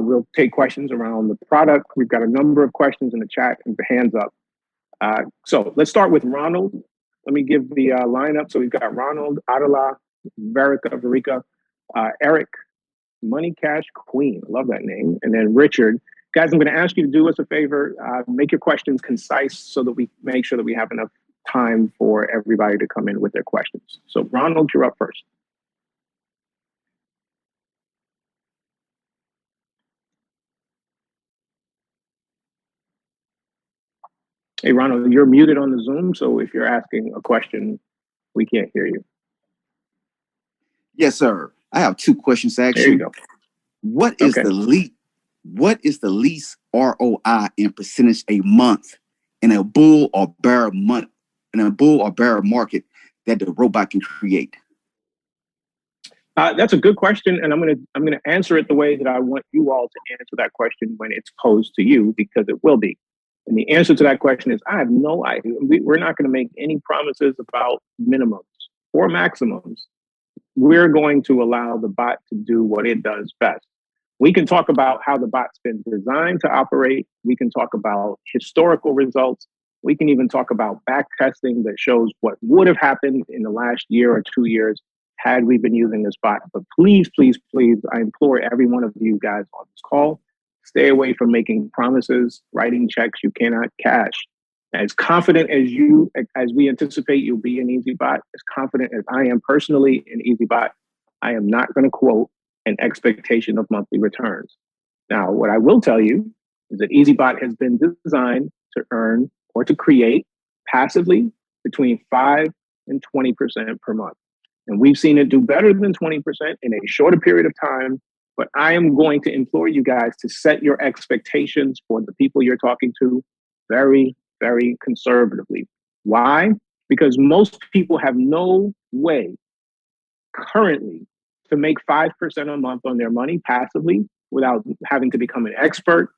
We'll take questions around the product. We've got a number of questions in the chat and hands up. So let's start with Ronald. Let me give the lineup. So we've got Ronald, Adela, Verica, Eric, Money Cash Queen. I love that name. And then Richard. Guys, I'm going to ask you to do us a favor. Make your questions concise so that we make sure that we have enough time for everybody to come in with their questions. So Ronald, you're up first. Hey, Ronald, you're muted on the Zoom. So if you're asking a question, we can't hear you. Yes, sir. I have two questions to ask you. There you go. What is the least ROI in percentage a month in a bull or bear market that the robot can create? That's a good question, and I'm gonna answer it the way that I want you all to answer that question when it's posed to you, because it will be. And the answer to that question is I have no idea. We're not going to make any promises about minimums or maximums. We're going to allow the bot to do what it does best. We can talk about how the bot's been designed to operate. We can talk about historical results. We can even talk about back testing that shows what would have happened in the last year or 2 years had we been using this bot. But please, please, please, I implore every one of you guys on this call, stay away from making promises, writing checks you cannot cash. As confident as we anticipate you'll be in EazyBot, as confident as I am personally in EazyBot, I am not going to quote an expectation of monthly returns. Now, what I will tell you is that EazyBot has been designed to earn or to create passively between 5 and 20% per month. And we've seen it do better than 20% in a shorter period of time. But I am going to implore you guys to set your expectations for the people you're talking to very, very conservatively. Why? Because most people have no way currently to make 5% a month on their money passively without having to become an expert,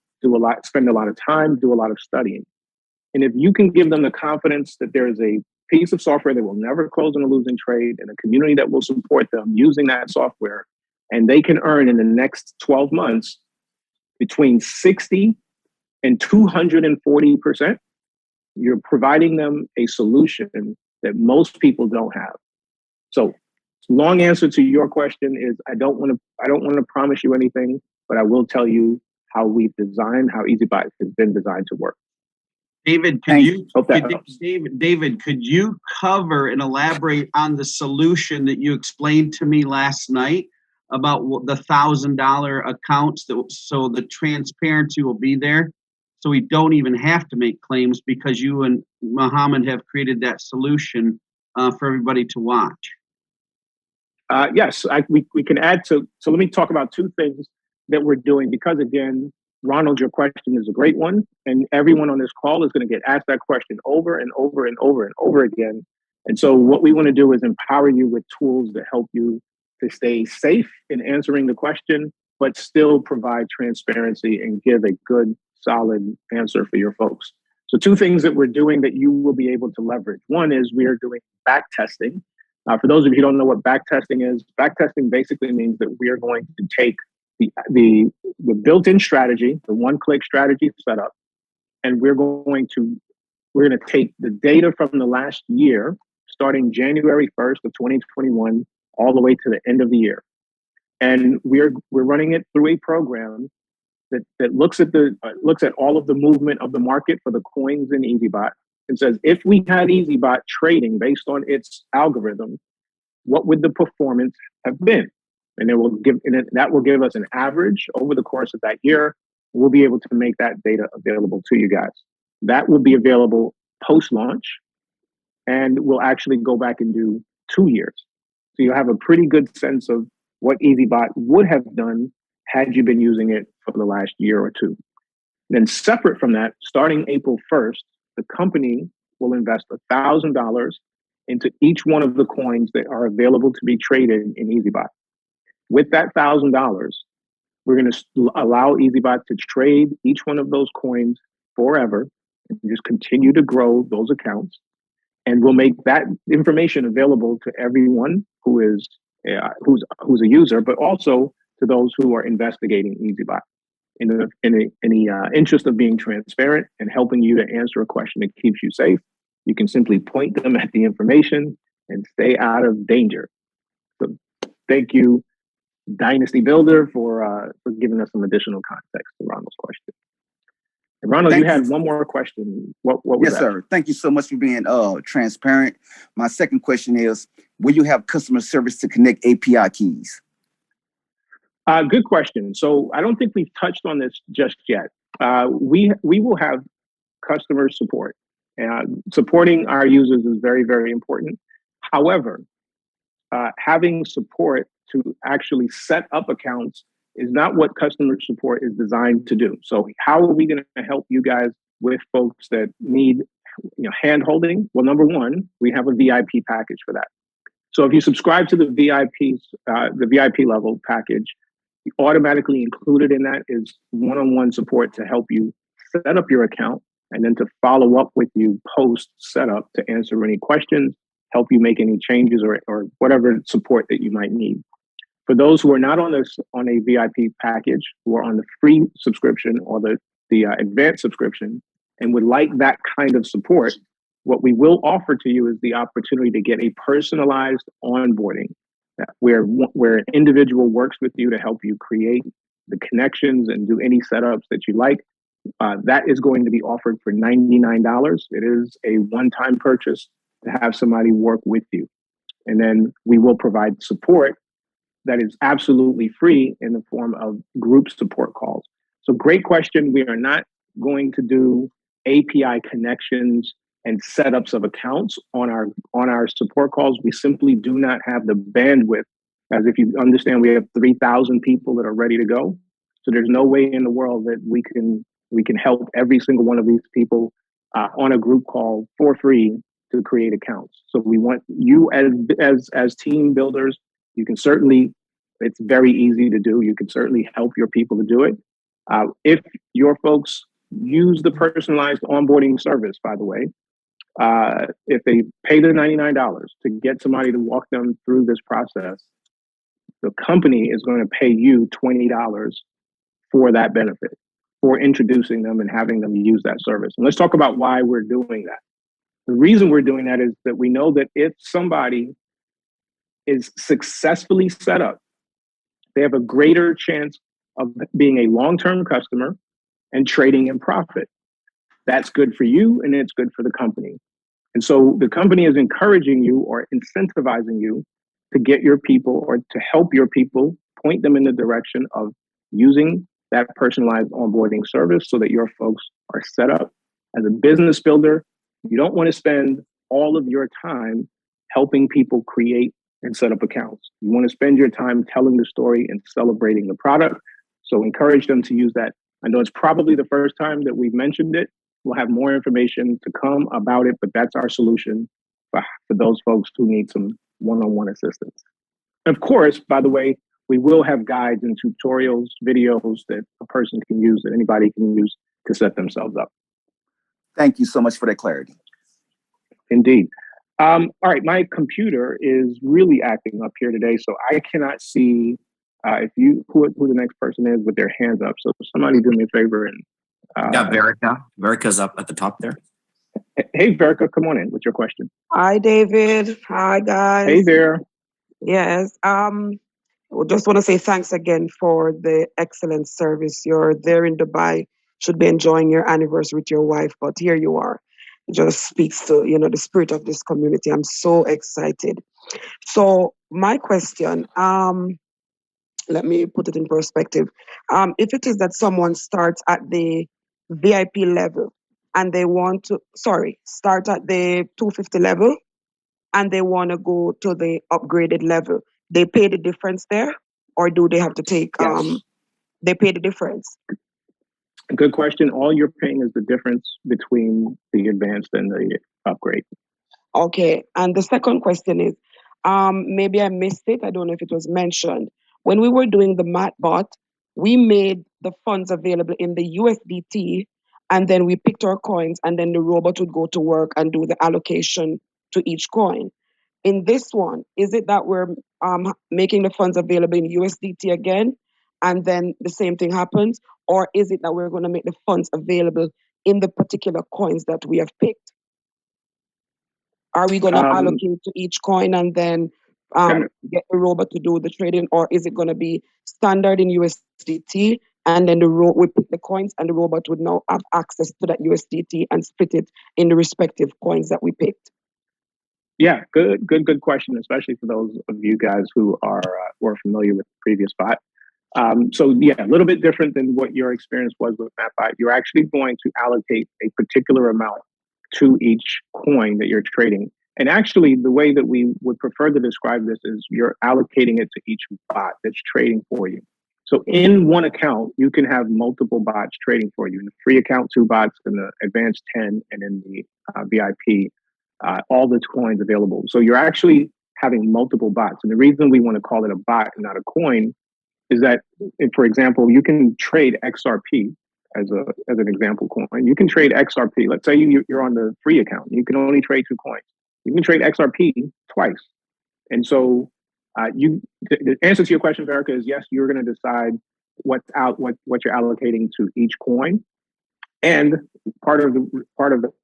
spend a lot of time, do a lot of studying. And if you can give them the confidence that there is a piece of software that will never close on a losing trade and a community that will support them using that software, and they can earn in the next 12 months between 60 and 240%, you're providing them a solution that most people don't have. So long answer to your question is I don't want to promise you anything, but I will tell you how EazyBot has been designed to work. David, David, could you cover and elaborate on the solution that you explained to me last night about the $1,000 accounts, so the transparency will be there, so we don't even have to make claims because you and Mohammed have created that solution for everybody to watch? Yes, we can add to. So let me talk about two things that we're doing, because again, Ronald, your question is a great one, and everyone on this call is going to get asked that question over and over and over and over again. And so what we want to do is empower you with tools that help you to stay safe in answering the question, but still provide transparency and give a good, solid answer for your folks. So two things that we're doing that you will be able to leverage. One is we are doing back testing. For those of you who don't know what back testing is, back testing basically means that we are going to take the built-in strategy, the one-click strategy setup, and we're going to take the data from the last year, starting January 1st of 2021, all the way to the end of the year. And we're running it through a program that looks at all of the movement of the market for the coins in EazyBot and says, if we had EazyBot trading based on its algorithm, what would the performance have been? And that will give us an average over the course of that year. We'll be able to make that data available to you guys. That will be available post-launch, and we'll actually go back and do 2 years. So you'll have a pretty good sense of what EazyBot would have done had you been using it for the last year or two. Then separate from that, starting April 1st, the company will invest $1,000 into each one of the coins that are available to be traded in EazyBot. With that $1,000, we're going to allow EazyBot to trade each one of those coins forever and just continue to grow those accounts. And we'll make that information available to everyone who is who's a user, but also to those who are investigating EazyBot. the interest of being transparent and helping you to answer a question that keeps you safe, you can simply point them at the information and stay out of danger. So thank you, Dynasty Builder, for giving us some additional context to Ronald's question. And Ronald, you had one more question. What was that? Yes, sir. Thank you so much for being transparent. My second question is, will you have customer service to connect API keys? Good question. So I don't think we've touched on this just yet. We will have customer support. Supporting our users is very, very important. However, having support to actually set up accounts is not what customer support is designed to do. So how are we going to help you guys with folks that need hand holding? Well, number one, we have a VIP package for that. So if you subscribe to the VIP level package, automatically included in that is one-on-one support to help you set up your account and then to follow up with you post setup to answer any questions, help you make any changes or whatever support that you might need. For those who are not on a VIP package, who are on the free subscription or the advanced subscription and would like that kind of support, what we will offer to you is the opportunity to get a personalized onboarding where an individual works with you to help you create the connections and do any setups that you like. That is going to be offered for $99. It is a one-time purchase to have somebody work with you. And then we will provide support that is absolutely free in the form of group support calls. So great question. We are not going to do API connections and setups of accounts on our support calls. We simply do not have the bandwidth. As if you understand, we have 3,000 people that are ready to go. So there's no way in the world that we can help every single one of these people on a group call for free to create accounts. So we want you as team builders. You can certainly, it's very easy to do. You can certainly help your people to do it. If your folks use the personalized onboarding service, by the way, if they pay the $99 to get somebody to walk them through this process, the company is going to pay you $20 for that benefit, for introducing them and having them use that service. And let's talk about why we're doing that. The reason we're doing that is that we know that if somebody is successfully set up, they have a greater chance of being a long-term customer and trading in profit. That's good for you and it's good for the company. And so the company is encouraging you or incentivizing you to get your people or to help your people, point them in the direction of using that personalized onboarding service so that your folks are set up. As a business builder, you don't want to spend all of your time helping people create and set up accounts. You want to spend your time telling the story and celebrating the product. So encourage them to use that. I know it's probably the first time that we've mentioned it. We'll have more information to come about it, but that's our solution for those folks who need some one-on-one assistance. Of course, by the way, we will have guides and tutorials, videos that a person can use, that anybody can use to set themselves up. Thank you so much for that clarity. Indeed. All right, my computer is really acting up here today, so I cannot see who the next person is with their hands up. So somebody do me a favor and got Verica. Verica's up at the top there. Hey, Verica, come on in with your question. Hi, David. Hi, guys. Hey there. Yes. Just want to say thanks again for the excellent service. You're there in Dubai, should be enjoying your anniversary with your wife, but here you are. It just speaks to, the spirit of this community. I'm so excited. So my question, let me put it in perspective. If it is that someone starts at the VIP level and they want to, start at the 250 level and they want to go to the upgraded level, they pay the difference there, or do they have to take, Yes. They pay the difference? Good question. All you're paying is the difference between the advanced and the upgrade. Okay. And the second question is, maybe I missed it. I don't know if it was mentioned. When we were doing the MatBot, we made the funds available in the USDT, and then we picked our coins, and then the robot would go to work and do the allocation to each coin. In this one, is it that we're making the funds available in USDT again, and then the same thing happens? Or is it that we're going to make the funds available in the particular coins that we have picked? Are we going to allocate to each coin and then get the robot to do the trading? Or is it going to be standard in USDT, and then we pick the coins and the robot would now have access to that USDT and split it in the respective coins that we picked? Yeah, good question, especially for those of you guys who are familiar with the previous bot. So yeah, a little bit different than what your experience was with MapBot. You're actually going to allocate a particular amount to each coin that you're trading. And actually, the way that we would prefer to describe this is you're allocating it to each bot that's trading for you. So in one account, you can have multiple bots trading for you. In the free account, 2 bots, in the advanced 10, and in the VIP, all the coins available. So you're actually having multiple bots. And the reason we want to call it a bot and not a coin is that, for example, you can trade XRP as an example coin. You can trade XRP. Let's say you're on the free account. You can only trade 2 coins. You can trade XRP twice. And so the answer to your question, Verica, is yes, you're going to decide what you're allocating to each coin. And part of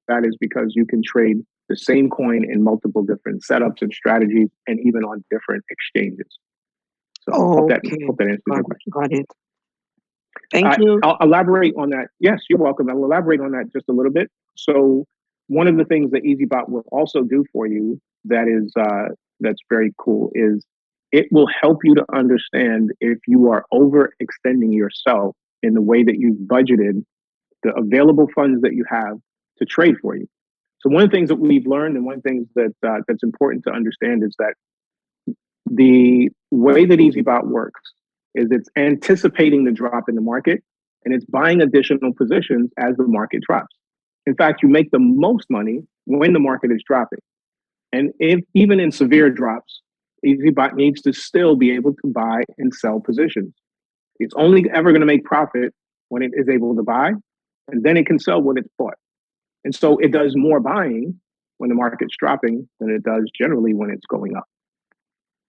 that is because you can trade the same coin in multiple different setups and strategies, and even on different exchanges. So hope that answers your question. Got it. Thank you. I'll elaborate on that. Yes, you're welcome. I'll elaborate on that just a little bit. So one of the things that EazyBot will also do for you that is that's very cool is it will help you to understand if you are overextending yourself in the way that you've budgeted the available funds that you have to trade for you. So one of the things that we've learned, and one of the things that that's important to understand, is that the way that EazyBot works is it's anticipating the drop in the market, and it's buying additional positions as the market drops. In fact, you make the most money when the market is dropping. And even in severe drops, EazyBot needs to still be able to buy and sell positions. It's only ever going to make profit when it is able to buy, and then it can sell what it's bought. And so it does more buying when the market's dropping than it does generally when it's going up.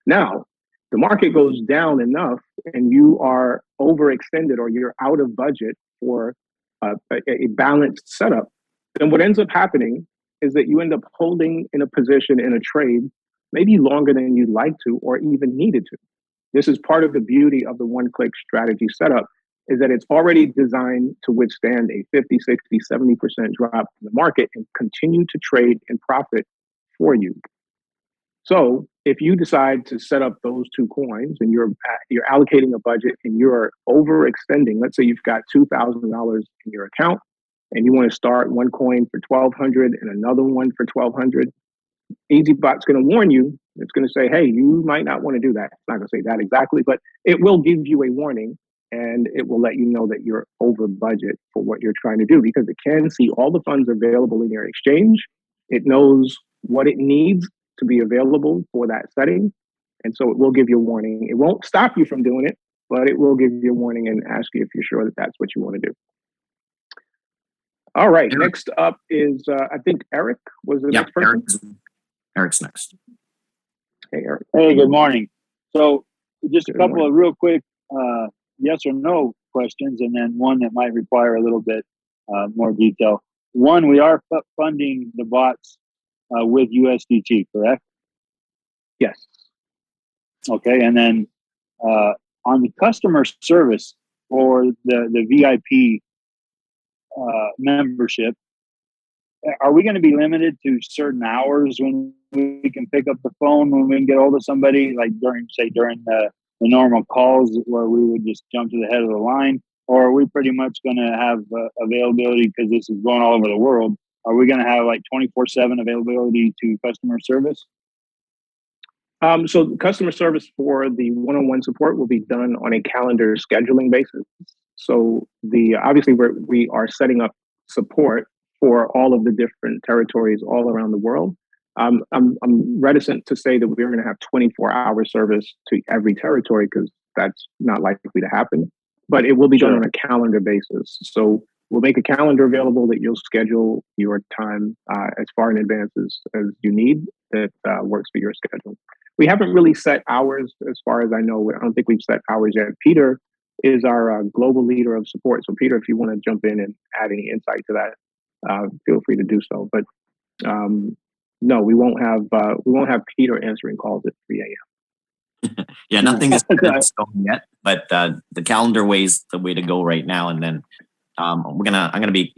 Now, the market goes down enough and you are overextended or you're out of budget for a balanced setup, then what ends up happening is that you end up holding in a position in a trade maybe longer than you'd like to or even needed to. This is part of the beauty of the one-click strategy setup, is that it's already designed to withstand a 50, 60, 70% drop in the market and continue to trade and profit for you. So if you decide to set up those 2 coins and you're allocating a budget and you're overextending, let's say you've got $2,000 in your account and you want to start one coin for $1,200 and another one for $1,200, EazyBot's going to warn you. It's going to say, hey, you might not want to do that. It's not going to say that exactly, but it will give you a warning, and it will let you know that you're over budget for what you're trying to do, because it can see all the funds available in your exchange. It knows what it needs to be available for that setting. And so it will give you a warning. It won't stop you from doing it, but it will give you a warning and ask you if you're sure that that's what you want to do. All right. Eric. Next up is, I think Eric was the next person. Eric's next. Hey, Eric. Hey, good morning. So just a couple of real quick yes or no questions, and then one that might require a little bit more detail. One, we are funding the bots with USDT, correct? Yes. Okay, and then on the customer service for the VIP membership, are we going to be limited to certain hours when we can pick up the phone, when we can get hold of somebody, like during the normal calls where we would just jump to the head of the line? Or are we pretty much going to have availability, because this is going all over the world? Are we going to have like 24/7 availability to customer service? So customer service for the one-on-one support will be done on a calendar scheduling basis. So obviously we are setting up support for all of the different territories all around the world. I'm reticent to say that we're going to have 24-hour service to every territory, because that's not likely to happen. But it will be done on a calendar basis. So we'll make a calendar available that you'll schedule your time as far in advance as you need that works for your schedule. We haven't really set hours as far as I know. I don't think we've set hours yet. Peter is our global leader of support. So Peter, if you want to jump in and add any insight to that, feel free to do so. But no, we won't have Peter answering calls at 3 a.m. Yeah, nothing is set in stone yet, but the calendar way is the way to go right now. And then I'm gonna be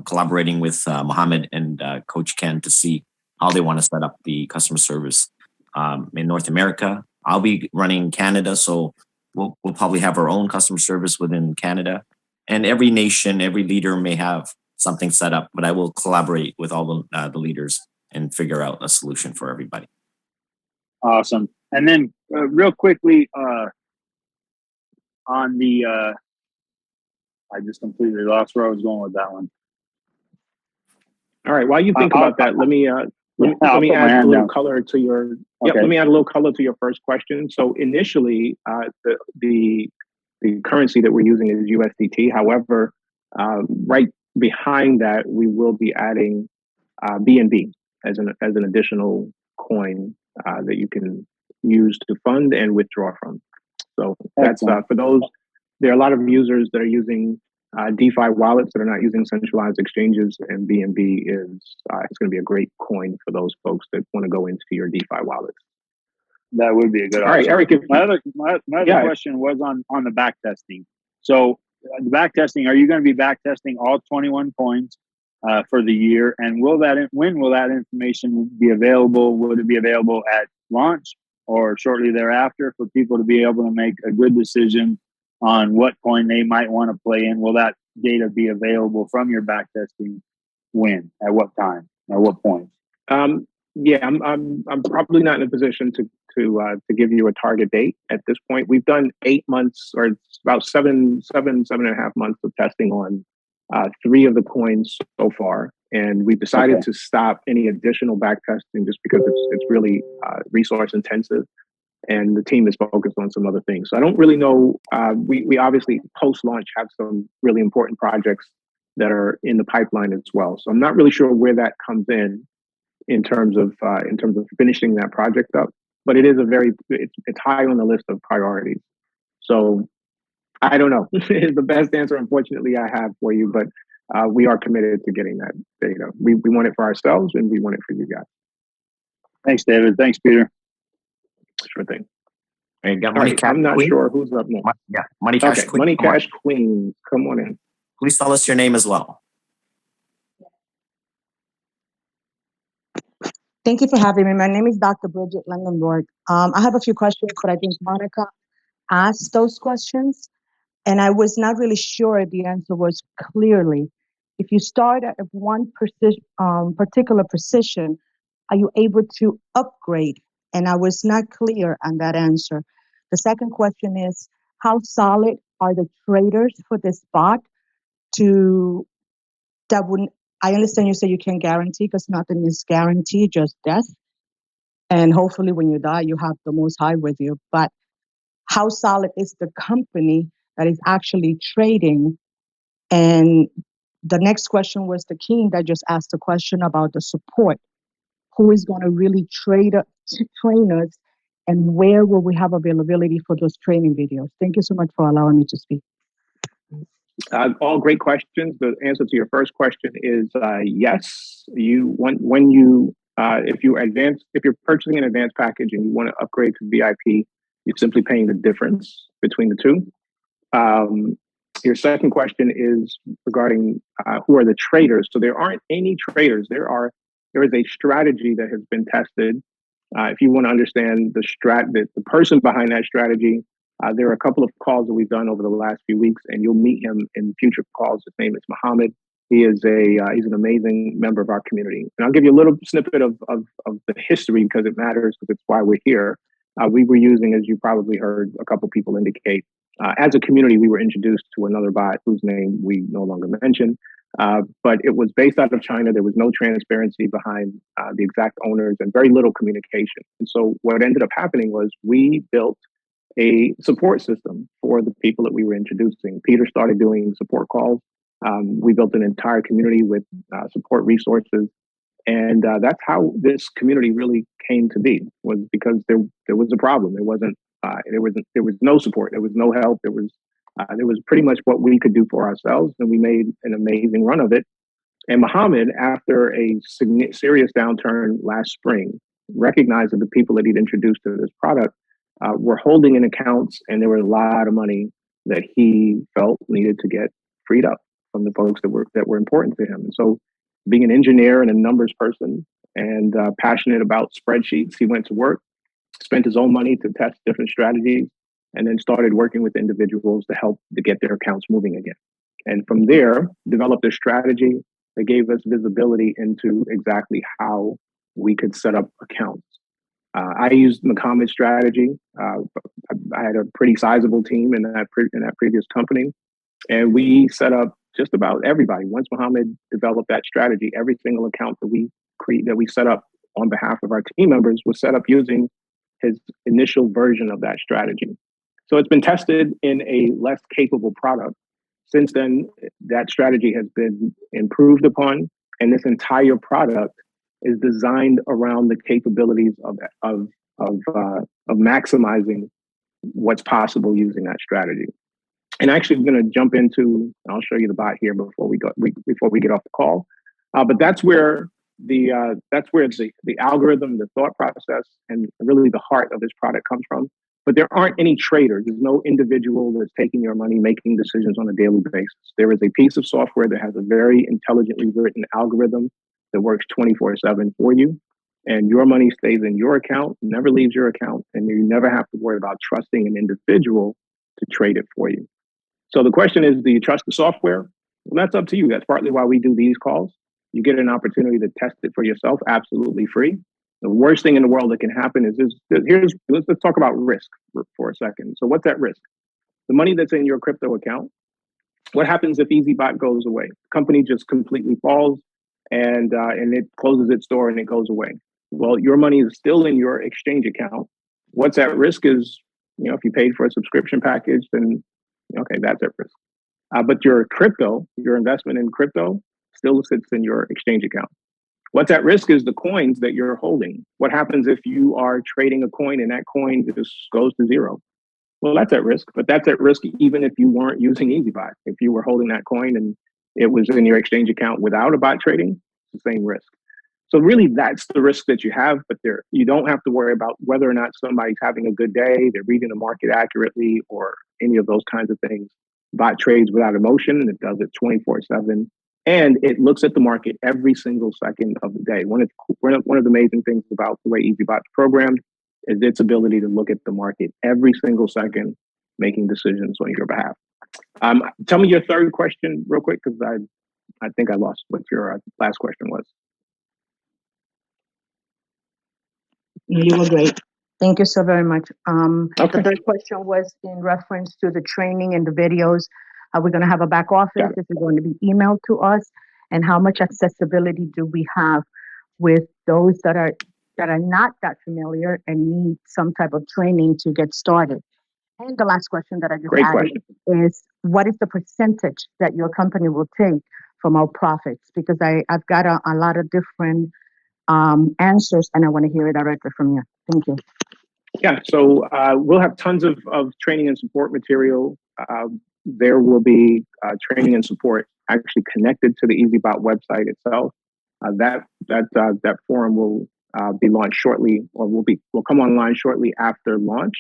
collaborating with Mohammed and Coach Ken to see how they want to set up the customer service in North America. I'll be running Canada, so we'll probably have our own customer service within Canada. And every nation, every leader may have something set up, but I will collaborate with all the leaders and figure out a solution for everybody. Awesome. And then real quickly on the, I just completely lost where I was going with that one. All right. While you think about that, let me add a little color to your. Okay. Let me add a little color to your first question. So initially, the currency that we're using is USDT. However, right behind that, we will be adding BNB as an additional coin that you can use to fund and withdraw from. So that's for those. There are a lot of users that are using DeFi wallets that are not using centralized exchanges, and BNB is it's going to be a great coin for those folks that want to go into your DeFi wallets. That would be a good option. All right, Eric. My other question was on the back testing. So the back testing, are you going to be back testing all 21 coins for the year? And when will that information be available? Will it be available at launch or shortly thereafter for people to be able to make a good decision on what coin they might want to play in? Will that data be available from your back testing? When? At what time? At what point? Yeah, I'm probably not in a position to give you a target date at this point. We've done 8 months, or it's about seven and a half months of testing on 3 of the coins so far, and we've decided to stop any additional back testing just because it's really resource intensive, and the team is focused on some other things. So I don't really know. We obviously post launch have some really important projects that are in the pipeline as well. So I'm not really sure where that comes in terms of finishing that project up, but it is it's high on the list of priorities. So I don't know is the best answer, unfortunately, I have for you, but we are committed to getting that data. We want it for ourselves, and we want it for you guys. Thanks, David. Thanks, Peter. Sure thing. Got All right, I'm not sure who's up next. Yeah, Money Cash Queen. Money Cash Queen, come on in. Please tell us your name as well. Thank you for having me. My name is Dr. Bridget Langenborg. I have a few questions, but I think Monica asked those questions, and I was not really sure if the answer was clearly. If you start at one particular position, are you able to upgrade? And I was not clear on that answer. The second question is, how solid are the traders for this bot I understand you say you can't guarantee because nothing is guaranteed, just death. And hopefully when you die, you have the Most High with you. But how solid is the company that is actually trading? And the next question was the king that just asked a question about the support. Who is going to really train us, and where will we have availability for those training videos? Thank you so much for allowing me to speak. All great questions. The answer to your first question is yes. If you're purchasing an advanced package and you want to upgrade to VIP, you're simply paying the difference between the two. Your second question is regarding who are the traders. So there aren't any traders. There is a strategy that has been tested. If you want to understand the person behind that strategy, there are a couple of calls that we've done over the last few weeks, and you'll meet him in future calls. His name is Mohammed. He is he's an amazing member of our community. And I'll give you a little snippet of the history because it matters, because it's why we're here. We were using, as you probably heard a couple people indicate, as a community, we were introduced to another bot whose name we no longer mention. But it was based out of China. There was no transparency behind the exact owners and very little communication. And so what ended up happening was we built a support system for the people that we were introducing. Peter started doing support calls. We built an entire community with support resources. And that's how this community really came to be, was because there was a problem. There was no support. There was no help. There was It was pretty much what we could do for ourselves, and we made an amazing run of it. And Mohammed, after a serious downturn last spring, recognized that the people that he'd introduced to this product were holding in accounts, and there were a lot of money that he felt needed to get freed up from the folks that were important to him. And so, being an engineer and a numbers person and passionate about spreadsheets, he went to work, spent his own money to test different strategies, and then started working with individuals to help to get their accounts moving again. And from there, developed a strategy that gave us visibility into exactly how we could set up accounts. I used Mohammed's strategy. I had a pretty sizable team in that previous company, and we set up just about everybody. Once Mohammed developed that strategy, every single account that we set up on behalf of our team members was set up using his initial version of that strategy. So it's been tested in a less capable product. Since then, that strategy has been improved upon, and this entire product is designed around the capabilities of maximizing what's possible using that strategy. And actually, I'm going to jump into. I'll show you the bot here before we get off the call. But that's where the algorithm, the thought process, and really the heart of this product comes from. But there aren't any traders. There's no individual that's taking your money, making decisions on a daily basis. There is a piece of software that has a very intelligently written algorithm that works 24/7 for you. And your money stays in your account, never leaves your account, and you never have to worry about trusting an individual to trade it for you. So the question is, do you trust the software? Well, that's up to you. That's partly why we do these calls. You get an opportunity to test it for yourself, absolutely free. The worst thing in the world that can happen is let's talk about risk for a second. So what's at risk? The money that's in your crypto account. What happens if EazyBot goes away? The company just completely falls and it closes its door and it goes away. Well, your money is still in your exchange account. What's at risk is, if you paid for a subscription package, then okay, that's at risk. But your investment in crypto still sits in your exchange account. What's at risk is the coins that you're holding. What happens if you are trading a coin and that coin just goes to zero? Well, that's at risk, but that's at risk even if you weren't using EazyBot. If you were holding that coin and it was in your exchange account without a bot trading, it's the same risk. So really, that's the risk that you have, but you don't have to worry about whether or not somebody's having a good day, they're reading the market accurately, or any of those kinds of things. Bot trades without emotion, and it does it 24/7. And it looks at the market every single second of the day. One of the amazing things about the way EazyBot's programmed is its ability to look at the market every single second, making decisions on your behalf. Tell me your third question real quick, because I think I lost what your last question was. You were great. Thank you so very much. Okay. The third question was in reference to the training and the videos. Are we going to have a back office? Is it going to be emailed to us? And how much accessibility do we have with those that are not that familiar and need some type of training to get started? And the last question that I just added is, what is the percentage that your company will take from our profits? Because I've got a lot of different answers, and I want to hear it directly from you. Thank you. Yeah, so we'll have tons of training and support material. There will be training and support actually connected to the EazyBot website itself. That forum will be launched shortly, or will come online shortly after launch,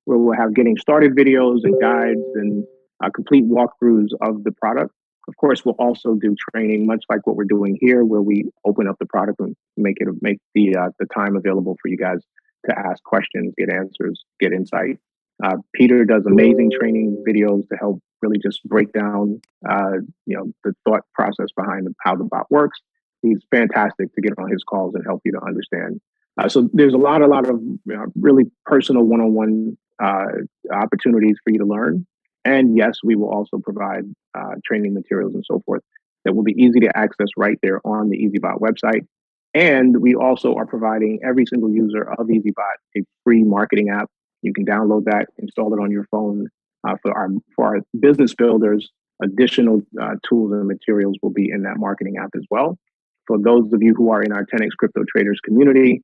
where we'll have getting started videos and guides and complete walkthroughs of the product. Of course, we'll also do training, much like what we're doing here, where we open up the product and make the time available for you guys to ask questions, get answers, get insight. Peter does amazing training videos to help really just break down, the thought process behind how the bot works. He's fantastic to get on his calls and help you to understand. So there's a lot of really personal one-on-one opportunities for you to learn. And yes, we will also provide training materials and so forth that will be easy to access right there on the EazyBot website. And we also are providing every single user of EazyBot a free marketing app. You can download that, install it on your phone. For our business builders, additional tools and materials will be in that marketing app as well. For those of you who are in our 10x Crypto Traders community,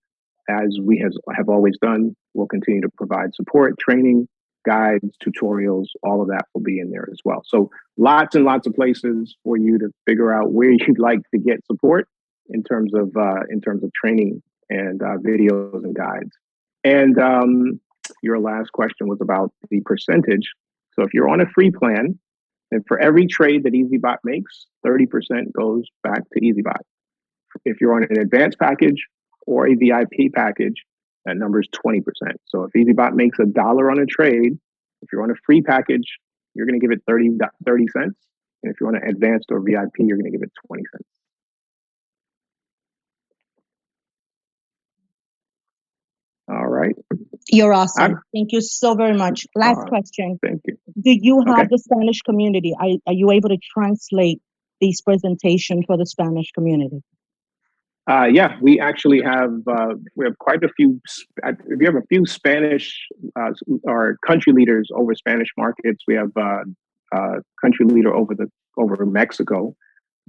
as we have always done, we'll continue to provide support, training, guides, tutorials, all of that will be in there as well. So lots and lots of places for you to figure out where you'd like to get support in terms of training and videos and guides. And your last question was about the percentage. So if you're on a free plan, then for every trade that EazyBot makes, 30% goes back to EazyBot. If you're on an advanced package or a VIP package, that number is 20%. So if EazyBot makes $1 on a trade, if you're on a free package, you're going to give it 30 cents. And if you're on an advanced or VIP, you're going to give it 20 cents. All right. You're awesome. Thank you so very much. Last question. Thank you. Do you have the Spanish community? Are you able to translate these presentations for the Spanish community? Yeah, we actually have quite a few. We have a few Spanish or country leaders over Spanish markets. We have a country leader over Mexico,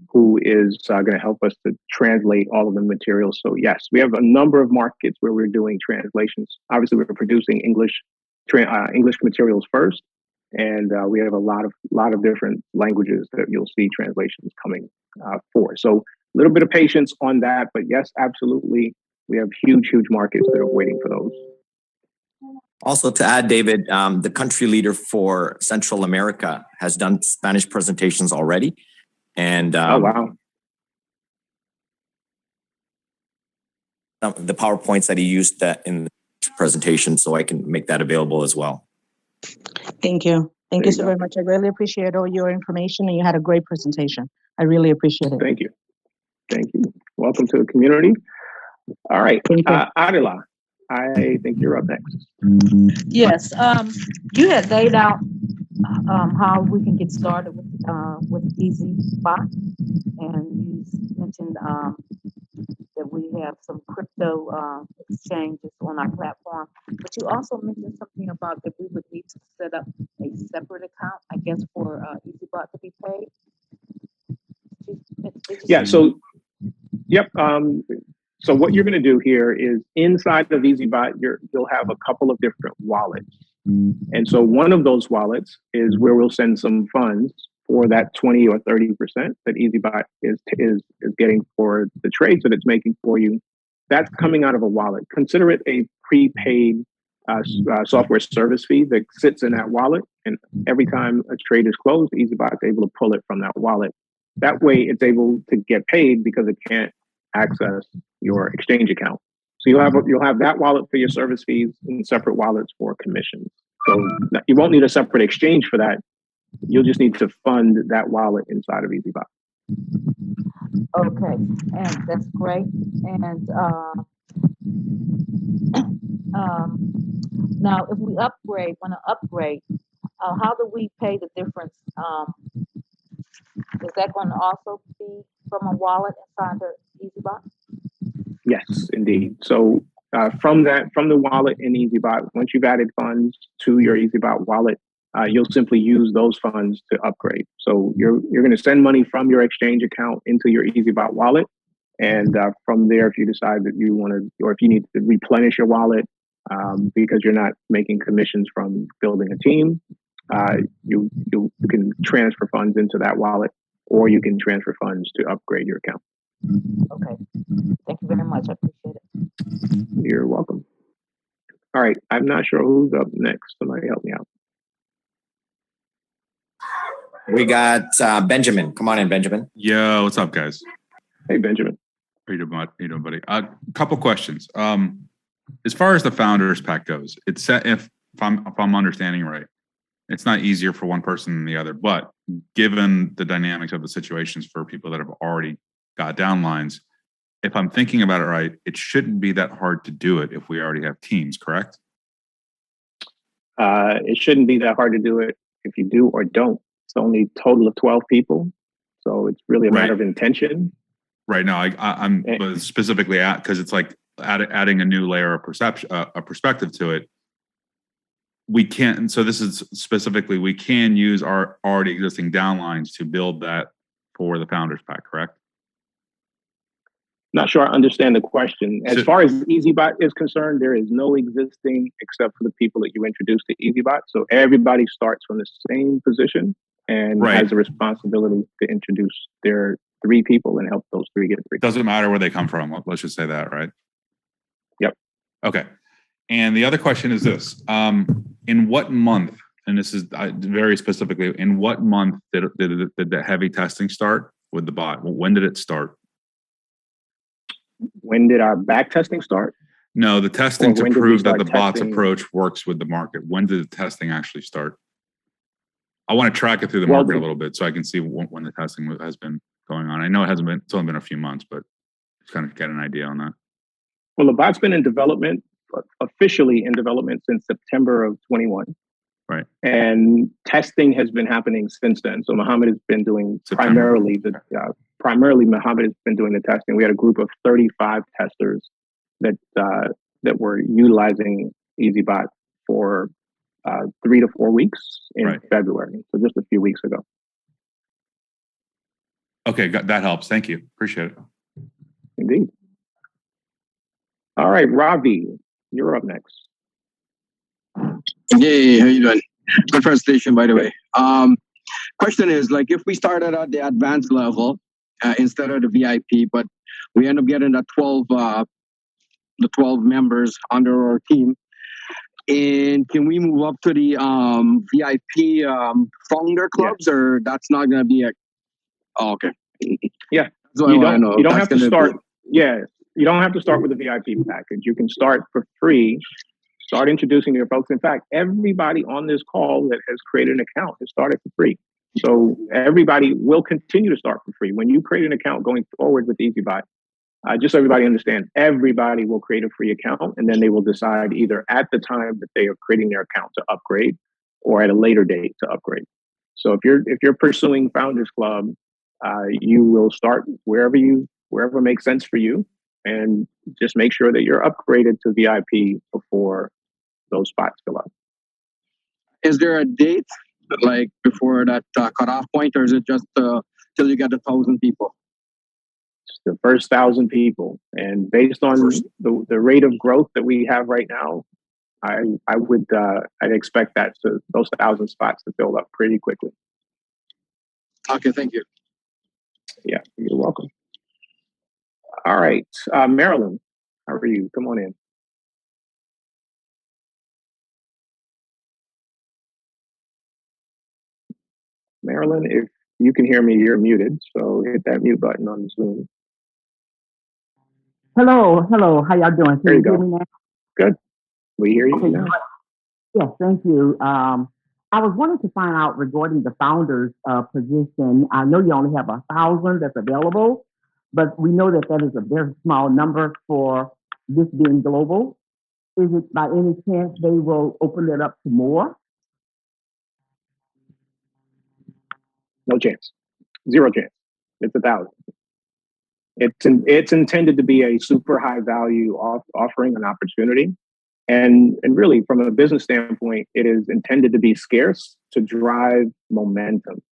who is going to help us to translate all of the materials. So yes, we have a number of markets where we're doing translations. Obviously, we're producing English materials first, and we have a lot of different languages that you'll see translations coming for. So a little bit of patience on that, but yes, absolutely, we have huge markets that are waiting for those. Also to add, David, the country leader for Central America has done Spanish presentations already. And oh, wow. The PowerPoints that he used in the presentation, so I can make that available as well. Thank you. Thank you so very much. I really appreciate all your information, and you had a great presentation. I really appreciate it. Thank you. Thank you. Welcome to the community. All right. Adela, I think you're up next. Yes. You had laid out how we can get started with EazyBot, and you mentioned that we have some crypto exchanges on our platform. But you also mentioned something about that we would need to set up a separate account, I guess, for EazyBot to be paid. Yeah. So, yep. So what you're going to do here is inside of EazyBot, you'll have a couple of different wallets. And so one of those wallets is where we'll send some funds for that 20 or 30% that EazyBot is getting for the trades that it's making for you. That's coming out of a wallet. Consider it a prepaid software service fee that sits in that wallet. And every time a trade is closed, EazyBot is able to pull it from that wallet. That way it's able to get paid because it can't access your exchange account. So you'll have that wallet for your service fees and separate wallets for commissions. So you won't need a separate exchange for that. You'll just need to fund that wallet inside of EazyBot. Okay, and that's great. And now, if we want to upgrade, how do we pay the difference? Is that going to also be from a wallet inside the EazyBot? Yes, indeed. So from the wallet in EazyBot, once you've added funds to your EazyBot wallet, you'll simply use those funds to upgrade. So you're going to send money from your exchange account into your EazyBot wallet, and from there, if you decide that you want to, or if you need to replenish your wallet because you're not making commissions from building a team, you can transfer funds into that wallet, or you can transfer funds to upgrade your account. Okay. Thank you very much. I appreciate it. You're welcome. All right. I'm not sure who's up next. Somebody help me out. We got Benjamin. Come on in, Benjamin. Yo, what's up, guys? Hey, Benjamin. How you doing, buddy? A couple questions. As far as the founders pack goes, it's set if I'm understanding right, it's not easier for one person than the other. But given the dynamics of the situations for people that have already got downlines, if I'm thinking about it right, it shouldn't be that hard to do it if we already have teams, correct? It shouldn't be that hard to do it if you do or don't. It's only a total of 12 people. So it's really a matter of intention. Right now, I'm specifically because it's like adding a new layer of perspective to it. We can't, and so this is specifically, we can use our already existing downlines to build that for the founders pack, correct? Not sure I understand the question. As far as EazyBot is concerned, there is no existing except for the people that you introduced to EazyBot. So everybody starts from the same position and has the responsibility to introduce their 3 people and help those 3 get 3. Doesn't matter where they come from. Let's just say that, right? Yep. Okay. And the other question is this: in what month? And this is very specifically, in what month did the heavy testing start with the bot? When did it start? When did our back testing start? No, the testing to prove that the bot's approach works with the market. When did the testing actually start? I want to track it through the market a little bit so I can see when the testing has been going on. I know it's only been a few months, but just kind of get an idea on that. Well, the bot's been in development, officially in development since September of 21. Right. And testing has been happening since then. So Mohammed has been doing primarily Mohammed has been doing the testing. We had a group of 35 testers that were utilizing EazyBot for 3 to 4 weeks in February. So just a few weeks ago. Okay, that helps. Thank you. Appreciate it. Indeed. All right, Ravi, you're up next. Hey, how you doing? Good presentation, by the way. Question is, like, if we started at the advanced level instead of the VIP, but we end up getting the 12 members under our team, and can we move up to the VIP founder clubs, or that's not going to be a? Oh, okay. Yeah, you don't have to start. Yeah, you don't have to start with the VIP package. You can start for free. Start introducing your folks. In fact, everybody on this call that has created an account has started for free. So everybody will continue to start for free. When you create an account going forward with EazyBot, just so everybody understands, everybody will create a free account, and then they will decide either at the time that they are creating their account to upgrade or at a later date to upgrade. So if you're pursuing Founders Club, you will start wherever makes sense for you, and just make sure that you're upgraded to VIP before those spots fill up. Is there a date, like before that cutoff point, or is it just till you get 1,000 people? It's the first 1,000 people, and based on the rate of growth that we have right now, I'd expect those 1,000 spots to fill up pretty quickly. Okay, thank you. Yeah, you're welcome. All right, Marilyn, how are you? Come on in. Marilyn, if you can hear me, you're muted, so hit that mute button on Zoom. Hello, how y'all doing? There you go. Hear me now? Good. We hear you now. Yes, thank you. I was wanting to find out regarding the founder's position. I know you only have 1,000 that's available, but we know that is a very small number for this being global. Is it by any chance they will open it up to more? No chance. 0 chance. It's 1,000. It's intended to be a super high value offering, an opportunity. And really, from a business standpoint, it is intended to be scarce to drive momentum.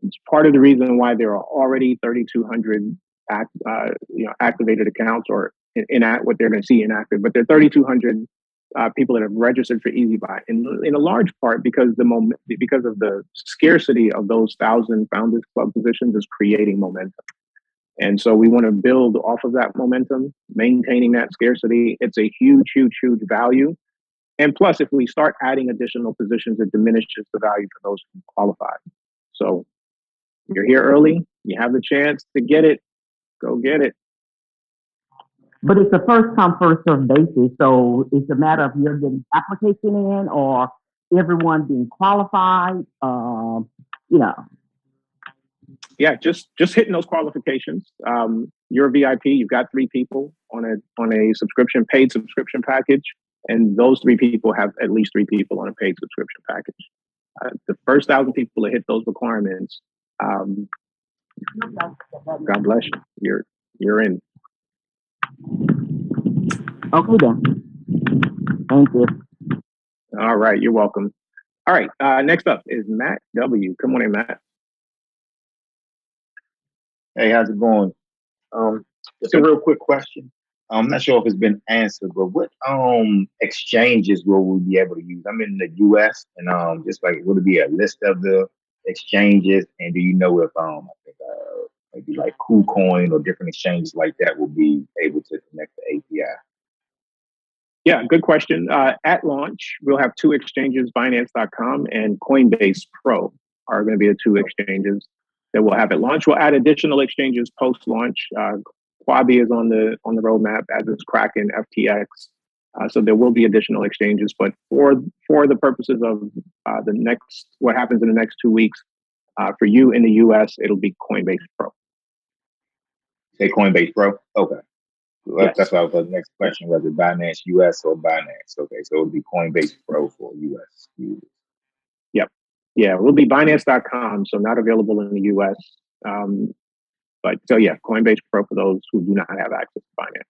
It's part of the reason why there are already 3,200 activated accounts, or what they're going to see inactive, but there are 3,200 people that have registered for EazyBot, in a large part because of the scarcity of those 1,000 Founders Club positions is creating momentum. And so we want to build off of that momentum, maintaining that scarcity. It's a huge, huge, huge value. And plus, if we start adding additional positions, it diminishes the value for those who qualify. So you're here early, you have the chance to get it, go get it. But it's a first come, first served basis. So it's a matter of you're getting application in or everyone being qualified, Yeah, just hitting those qualifications. You're a VIP. You've got 3 people on a paid subscription package, and those 3 people have at least 3 people on a paid subscription package. The first 1,000 people to hit those requirements, God bless you. You're in. Okay then. Thank you. All right, you're welcome. All right, next up is Matt W. Come on in, Matt. Hey, how's it going? Just a real quick question. I'm not sure if it's been answered, but what exchanges will we be able to use? I'm in the US and just like would it be a list of the exchanges? And do you know if I think maybe like KuCoin or different exchanges like that will be able to connect the API? Yeah, good question. At launch, we'll have two exchanges, Binance.com and Coinbase Pro are going to be the two exchanges that we'll have at launch. We'll add additional exchanges post-launch. Quabi is on the roadmap, as is Kraken, FTX. So there will be additional exchanges, but for the purposes of what happens in the next 2 weeks, for you in the US, it'll be Coinbase Pro. Say Coinbase Pro? Okay. Yes. That's why the next question was it Binance US or Binance? Okay, so it'll be Coinbase Pro for US users. Yep. Yeah, it will be Binance.com, so not available in the US. But so yeah, Coinbase Pro for those who do not have access to Binance.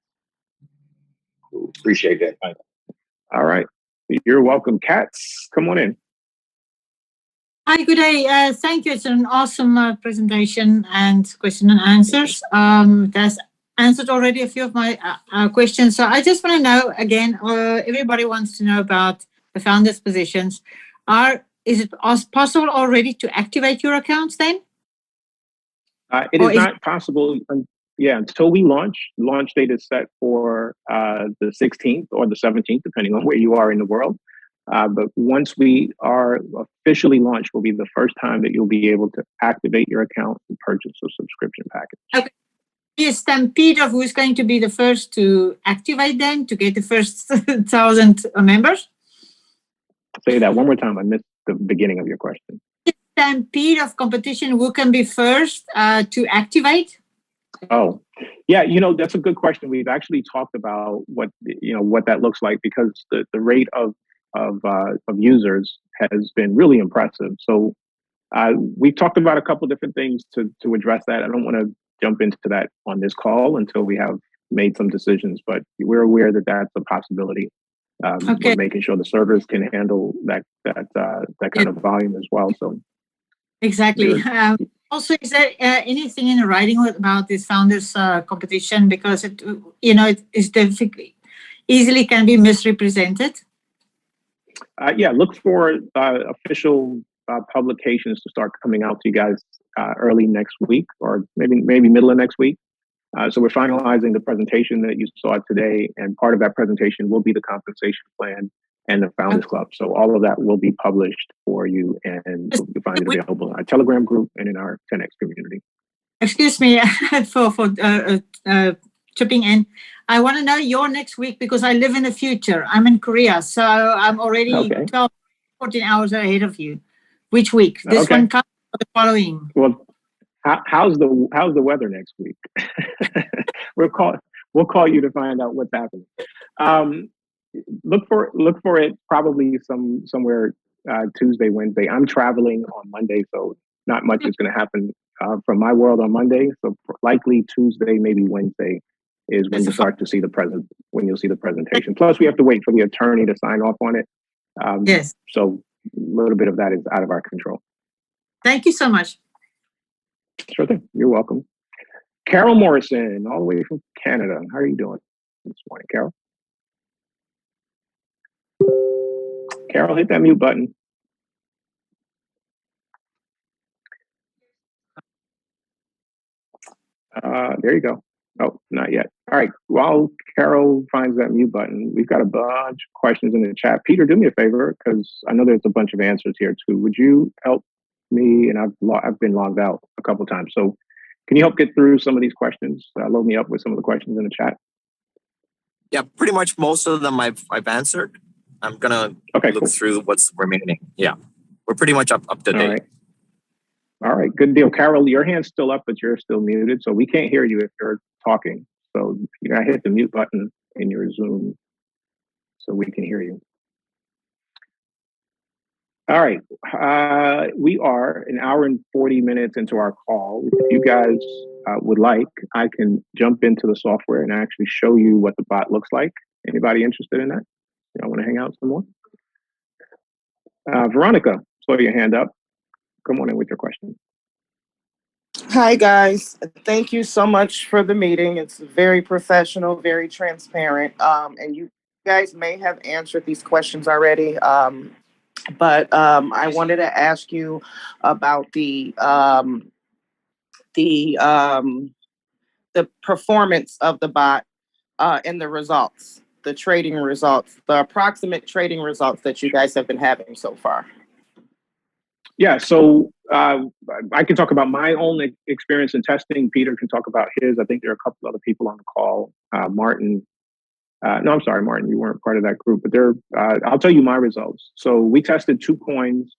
Cool. Appreciate that. Thank you. All right. You're welcome. Katz, come on in. Hi, good day. Thank you. It's an awesome presentation and question and answers. That's answered already a few of my questions. So I just want to know again, everybody wants to know about the founders' positions. Is it possible already to activate your accounts then? It is not possible. Until we launch. Launch date is set for the 16th or the 17th, depending on where you are in the world. But once we are officially launched, will be the first time that you'll be able to activate your account and purchase a subscription package. Okay. A stampede of who's going to be the first to activate them to get the first 1,000 members? Say that one more time. I missed the beginning of your question. Stampede of competition, who can be first to activate? Oh, yeah. That's a good question. We've actually talked about what that looks like, because the rate of users has been really impressive. So we've talked about a couple different things to address that. I don't want to jump into that on this call until we have made some decisions, but we're aware that that's a possibility. Okay. We're making sure the servers can handle that kind of volume as well. So exactly. Also, is there anything in the writing about this founders competition, because it is difficult, easily can be misrepresented? Look for official publications to start coming out to you guys early next week, or maybe middle of next week. So we're finalizing the presentation that you saw today, and part of that presentation will be the compensation plan and the Founders Club. So all of that will be published for you, and you'll find it available in our Telegram group and in our 10X community. Excuse me for chipping in. I want to know your next week, because I live in the future. I'm in Korea, so I'm already 12, 14 hours ahead of you. Which week? This one comes or the following? Well, how's the weather next week? We'll call you to find out what's happening. Look for it probably somewhere Tuesday, Wednesday. I'm traveling on Monday, so not much is going to happen from my world on Monday. So likely Tuesday, maybe Wednesday is when you start to see when you'll see the presentation. Plus, we have to wait for the attorney to sign off on it. Yes. So a little bit of that is out of our control. Thank you so much. Sure thing. You're welcome. Carol Morrison, all the way from Canada. How are you doing this morning, Carol? Carol, hit that mute button. There you go. Oh, not yet. All right. While Carol finds that mute button, we've got a bunch of questions in the chat. Peter, do me a favor, because I know there's a bunch of answers here too. Would you help me? And I've been logged out a couple of times. So can you help get through some of these questions? Load me up with some of the questions in the chat. Yeah, pretty much most of them I've answered. I'm gonna look through what's remaining. Yeah, we're pretty much up to date. All right, good deal. Carol, your hand's still up, but you're still muted, so we can't hear you if you're talking. So you gotta hit the mute button in your Zoom so we can hear you. All right, we are an hour and 40 minutes into our call. If you guys would like, I can jump into the software and actually show you what the bot looks like. Anybody interested in that? Y'all want to hang out some more? Veronica, saw your hand up. Come on in with your question. Hi, guys. Thank you so much for the meeting. It's very professional, very transparent. And you guys may have answered these questions already. But I wanted to ask you about the the performance of the bot and the results, the trading results, the approximate trading results that you guys have been having so far. Yeah, so I can talk about my own experience in testing. Peter can talk about his. I think there are a couple other people on the call. Martin. No, I'm sorry, Martin, you weren't part of that group, but I'll tell you my results. So we tested 2 coins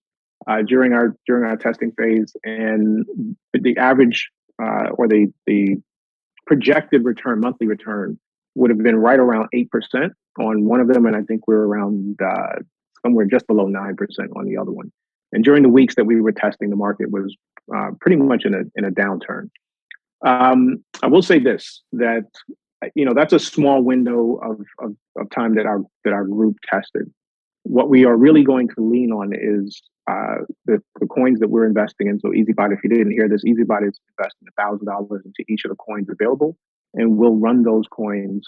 during our testing phase, and the average or the projected return, monthly return, would have been right around 8% on one of them, and I think we're around somewhere just below 9% on the other one. And during the weeks that we were testing, the market was pretty much in a downturn. I will say this, that that's a small window of time that our group tested. What we are really going to lean on is the coins that we're investing in. So EazyBot, if you didn't hear this, EazyBot is investing $1,000 into each of the coins available, and we'll run those coins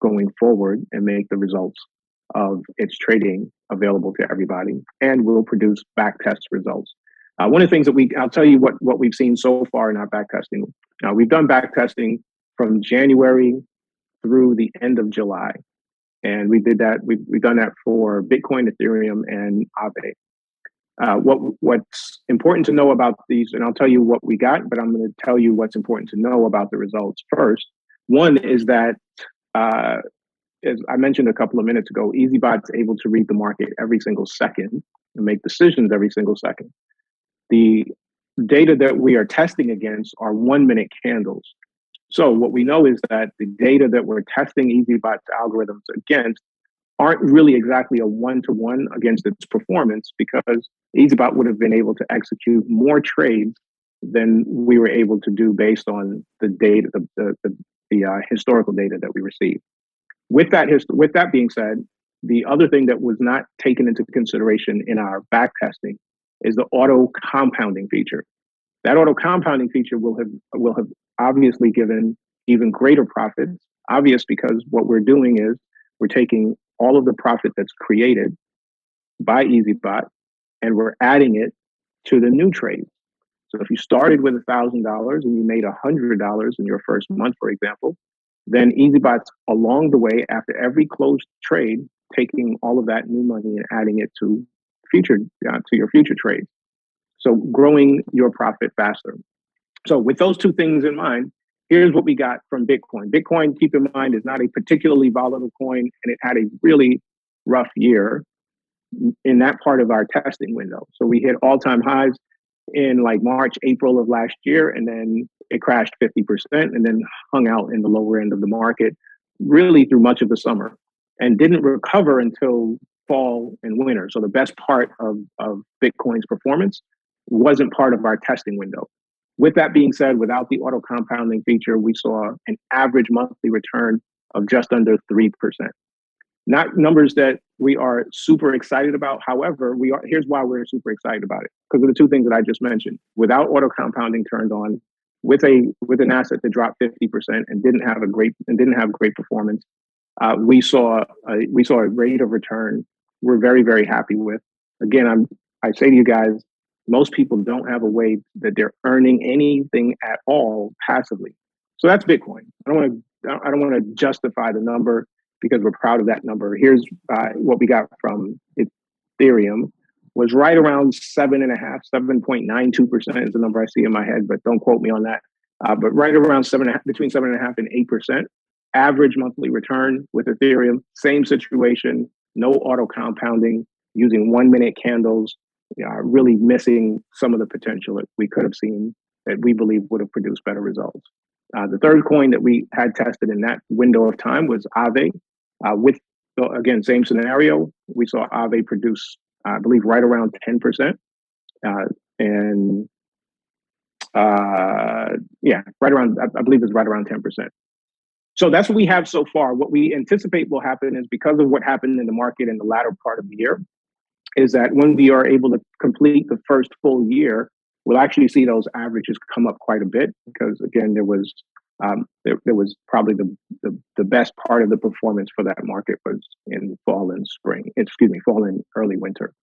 going forward and make the results of its trading available to everybody, and we'll produce back test results. One of the things that I'll tell you what we've seen so far in our back testing. We've done back testing from January through the end of July. And we did that. We've done that for Bitcoin, Ethereum, and Aave. What's important to know about these, and I'll tell you what we got, but I'm going to tell you what's important to know about the results first. One is that, as I mentioned a couple of minutes ago, EazyBot's able to read the market every single second and make decisions every single second. The data that we are testing against are 1-minute candles. So what we know is that the data that we're testing EazyBot's algorithms against aren't really exactly a one-to-one against its performance, because EazyBot would have been able to execute more trades than we were able to do based on the data, the historical data that we received. With that being said, the other thing that was not taken into consideration in our back testing is the auto compounding feature. That auto compounding feature will have obviously given even greater profits. Obvious, because what we're doing is we're taking all of the profit that's created by EazyBot and we're adding it to the new trades. So if you started with $1,000 and you made $100 in your first month, for example, then EazyBot's along the way, after every closed trade, taking all of that new money and adding it to your future trades. So growing your profit faster. So with those two things in mind, here's what we got from Bitcoin. Bitcoin, keep in mind, is not a particularly volatile coin, and it had a really rough year in that part of our testing window. So we hit all-time highs in like March, April of last year, and then it crashed 50% and then hung out in the lower end of the market really through much of the summer and didn't recover until fall and winter. So the best part of Bitcoin's performance wasn't part of our testing window. With that being said, without the auto compounding feature, we saw an average monthly return of just under 3%. Not numbers that we are super excited about. However, here's why we're super excited about it. Because of the two things that I just mentioned. Without auto compounding turned on, with an asset that dropped 50% and didn't have great performance, we saw a rate of return we're very, very happy with. Again, I say to you guys, most people don't have a way that they're earning anything at all passively. So that's Bitcoin. I don't want to justify the number because we're proud of that number. Here's what we got from Ethereum. Was right around 7.92% is the number I see in my head, but don't quote me on that. But right around between 7.5% and 8% average monthly return with Ethereum. Same situation, no auto compounding, using 1-minute candles. Really missing some of the potential that we could have seen that we believe would have produced better results. The third coin that we had tested in that window of time was Aave. Again, same scenario. We saw Aave produce, I believe, right around 10%. Right around, I believe it's right around 10%. So that's what we have so far. What we anticipate will happen is, because of what happened in the market in the latter part of the year, is that when we are able to complete the first full year we'll actually see those averages come up quite a bit because again, there was probably the best part of the performance for that market was in fall and spring, fall and early winter.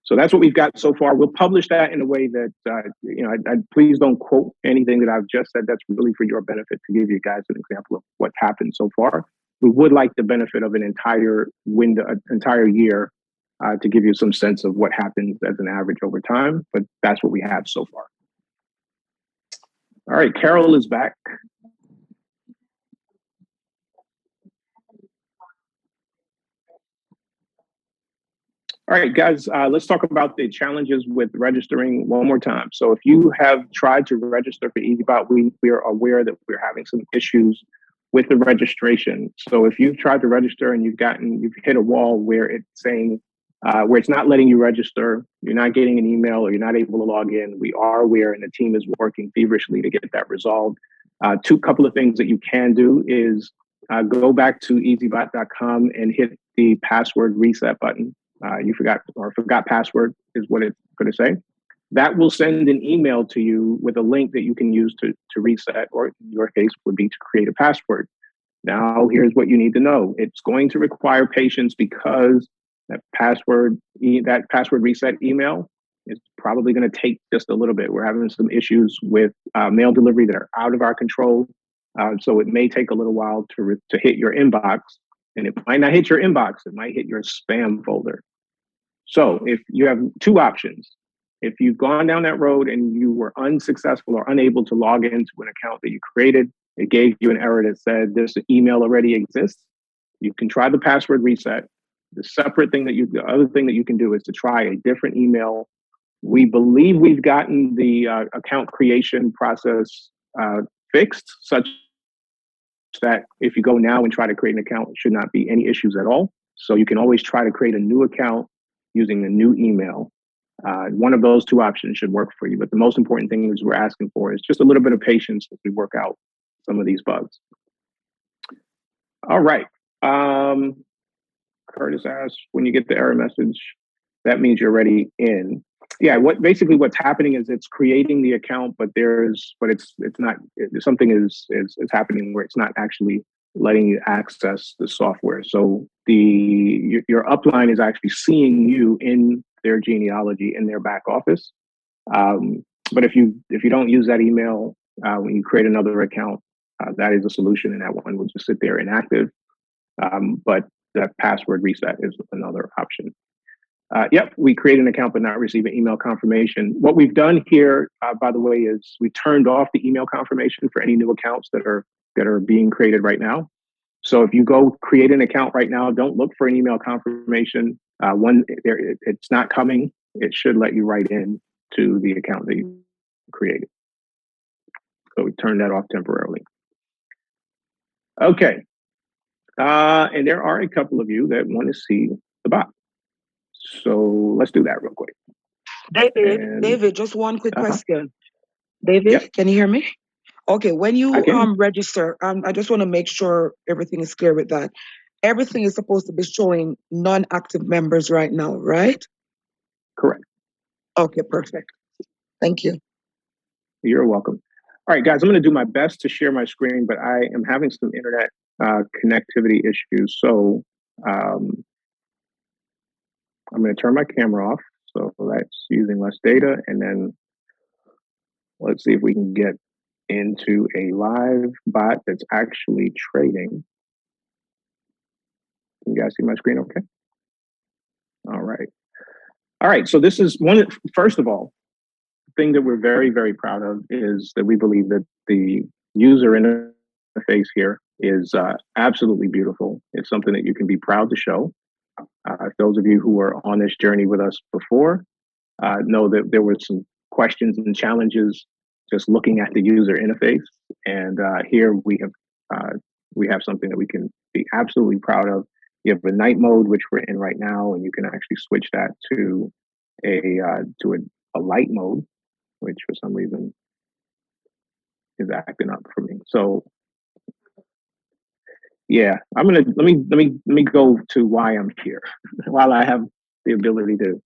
So that's what we've got so far. We'll publish that in a way that, I please don't quote anything that I've just said. That's really for your benefit to give you guys an example of what's happened so far. We would like the benefit of an entire year to give you some sense of what happens as an average over time, but that's what we have so far. All right, Carol is back. All right, guys, let's talk about the challenges with registering one more time. So if you have tried to register for EazyBot, we are aware that we're having some issues with the registration. So if you've tried to register and you've hit a wall where it's saying, where it's not letting you register, you're not getting an email or you're not able to log in, we are aware and the team is working feverishly to get that resolved. Couple of things that you can do is go back to easybot.com and hit the password reset button. You forgot password is what it's going to say. That will send an email to you with a link that you can use to reset, or in your case would be to create a password. Now, here's what you need to know. It's going to require patience because that password reset email is probably going to take just a little bit. We're having some issues with mail delivery that are out of our control. So it may take a little while to hit your inbox, and it might not hit your inbox. It might hit your spam folder. So if you have two options, if you've gone down that road and you were unsuccessful or unable to log into an account that you created, it gave you an error that said this email already exists, you can try the password reset. The other thing that you can do is to try a different email. We believe we've gotten the account creation process fixed such that if you go now and try to create an account, it should not be any issues at all. So you can always try to create a new account using the new email. One of those two options should work for you. But the most important thing is we're asking for is just a little bit of patience as we work out some of these bugs. All right. Curtis asked, when you get the error message, that means you're already in. Yeah, what's happening is it's creating the account, but something is happening where it's not actually letting you access the software. So your upline is actually seeing you in their genealogy in their back office. But if you don't use that email when you create another account, that is a solution, and that one will just sit there inactive. But that password reset is another option. Yep, we create an account but not receive an email confirmation. What we've done here, by the way, is we turned off the email confirmation for any new accounts that are being created right now. So if you go create an account right now, don't look for an email confirmation. It's not coming. It should let you right in to the account that you created. So we turned that off temporarily. Okay. And there are a couple of you that want to see the bot. So let's do that real quick. David, just one quick question. David, yep. Can you hear me? Okay, when you register, I just want to make sure everything is clear with that. Everything is supposed to be showing non-active members right now, right? Correct. Okay, perfect. Thank you. You're welcome. All right, guys, I'm going to do my best to share my screen, but I am having some internet connectivity issues. So I'm going to turn my camera off. So that's using less data. And then let's see if we can get into a live bot that's actually trading. Can you guys see my screen okay? All right. All right, so this is first of all, the thing that we're very, very proud of is that we believe that the user interface here is absolutely beautiful. It's something that you can be proud to show. Those of you who were on this journey with us before know that there were some questions and challenges just looking at the user interface. And here we have something that we can be absolutely proud of. You have a night mode, which we're in right now, and you can actually switch that to a light mode, which for some reason is acting up for me. So yeah, let me go to why I'm here while I have the ability to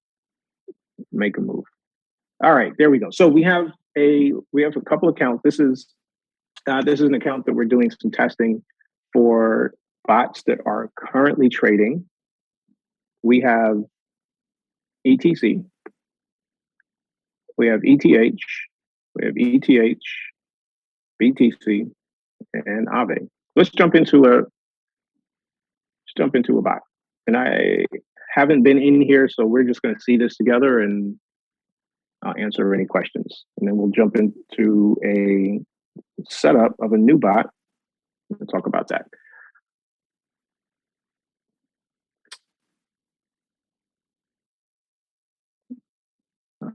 make a move. All right, there we go. So we have a couple accounts. This is an account that we're doing some testing for bots that are currently trading. We have ETC, we have ETH, we have ETH, BTC, and Aave. Let's jump into a bot. And I haven't been in here, so we're just going to see this together, and I'll answer any questions. And then we'll jump into a setup of a new bot. We'll talk about that.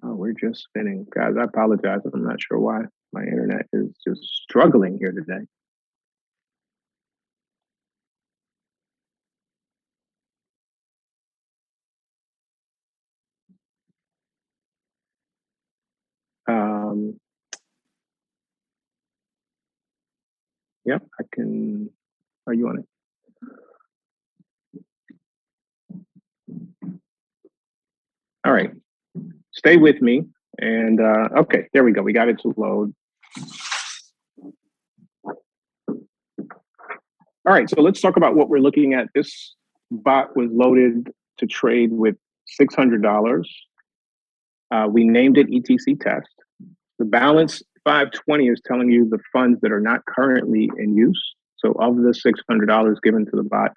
We're just spinning. Guys, I apologize. I'm not sure why. My internet is just struggling here today. Yep, I can. Are you on it? All right. Stay with me. And okay, there we go. We got it to load. All right, so let's talk about what we're looking at. This bot was loaded to trade with $600. We named it ETC test. The balance 520 is telling you the funds that are not currently in use. So of the $600 given to the bot,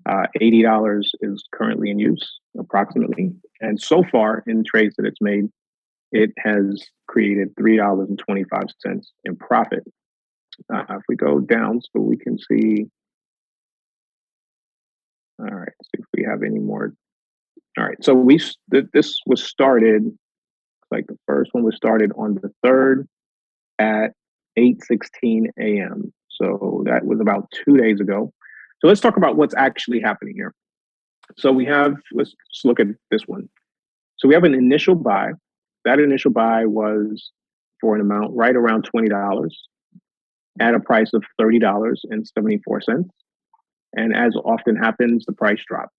$80 is currently in use, approximately. And so far in trades that it's made, it has created $3.25 in profit. If we go down so we can see. All right, see if we have any more. All right, so this was started, like the first one was started on the 3rd at 8:16 a.m. So that was about 2 days ago. So let's talk about what's actually happening here. So let's look at this one. So we have an initial buy. That initial buy was for an amount right around $20 at a price of $30.74. And as often happens, the price dropped.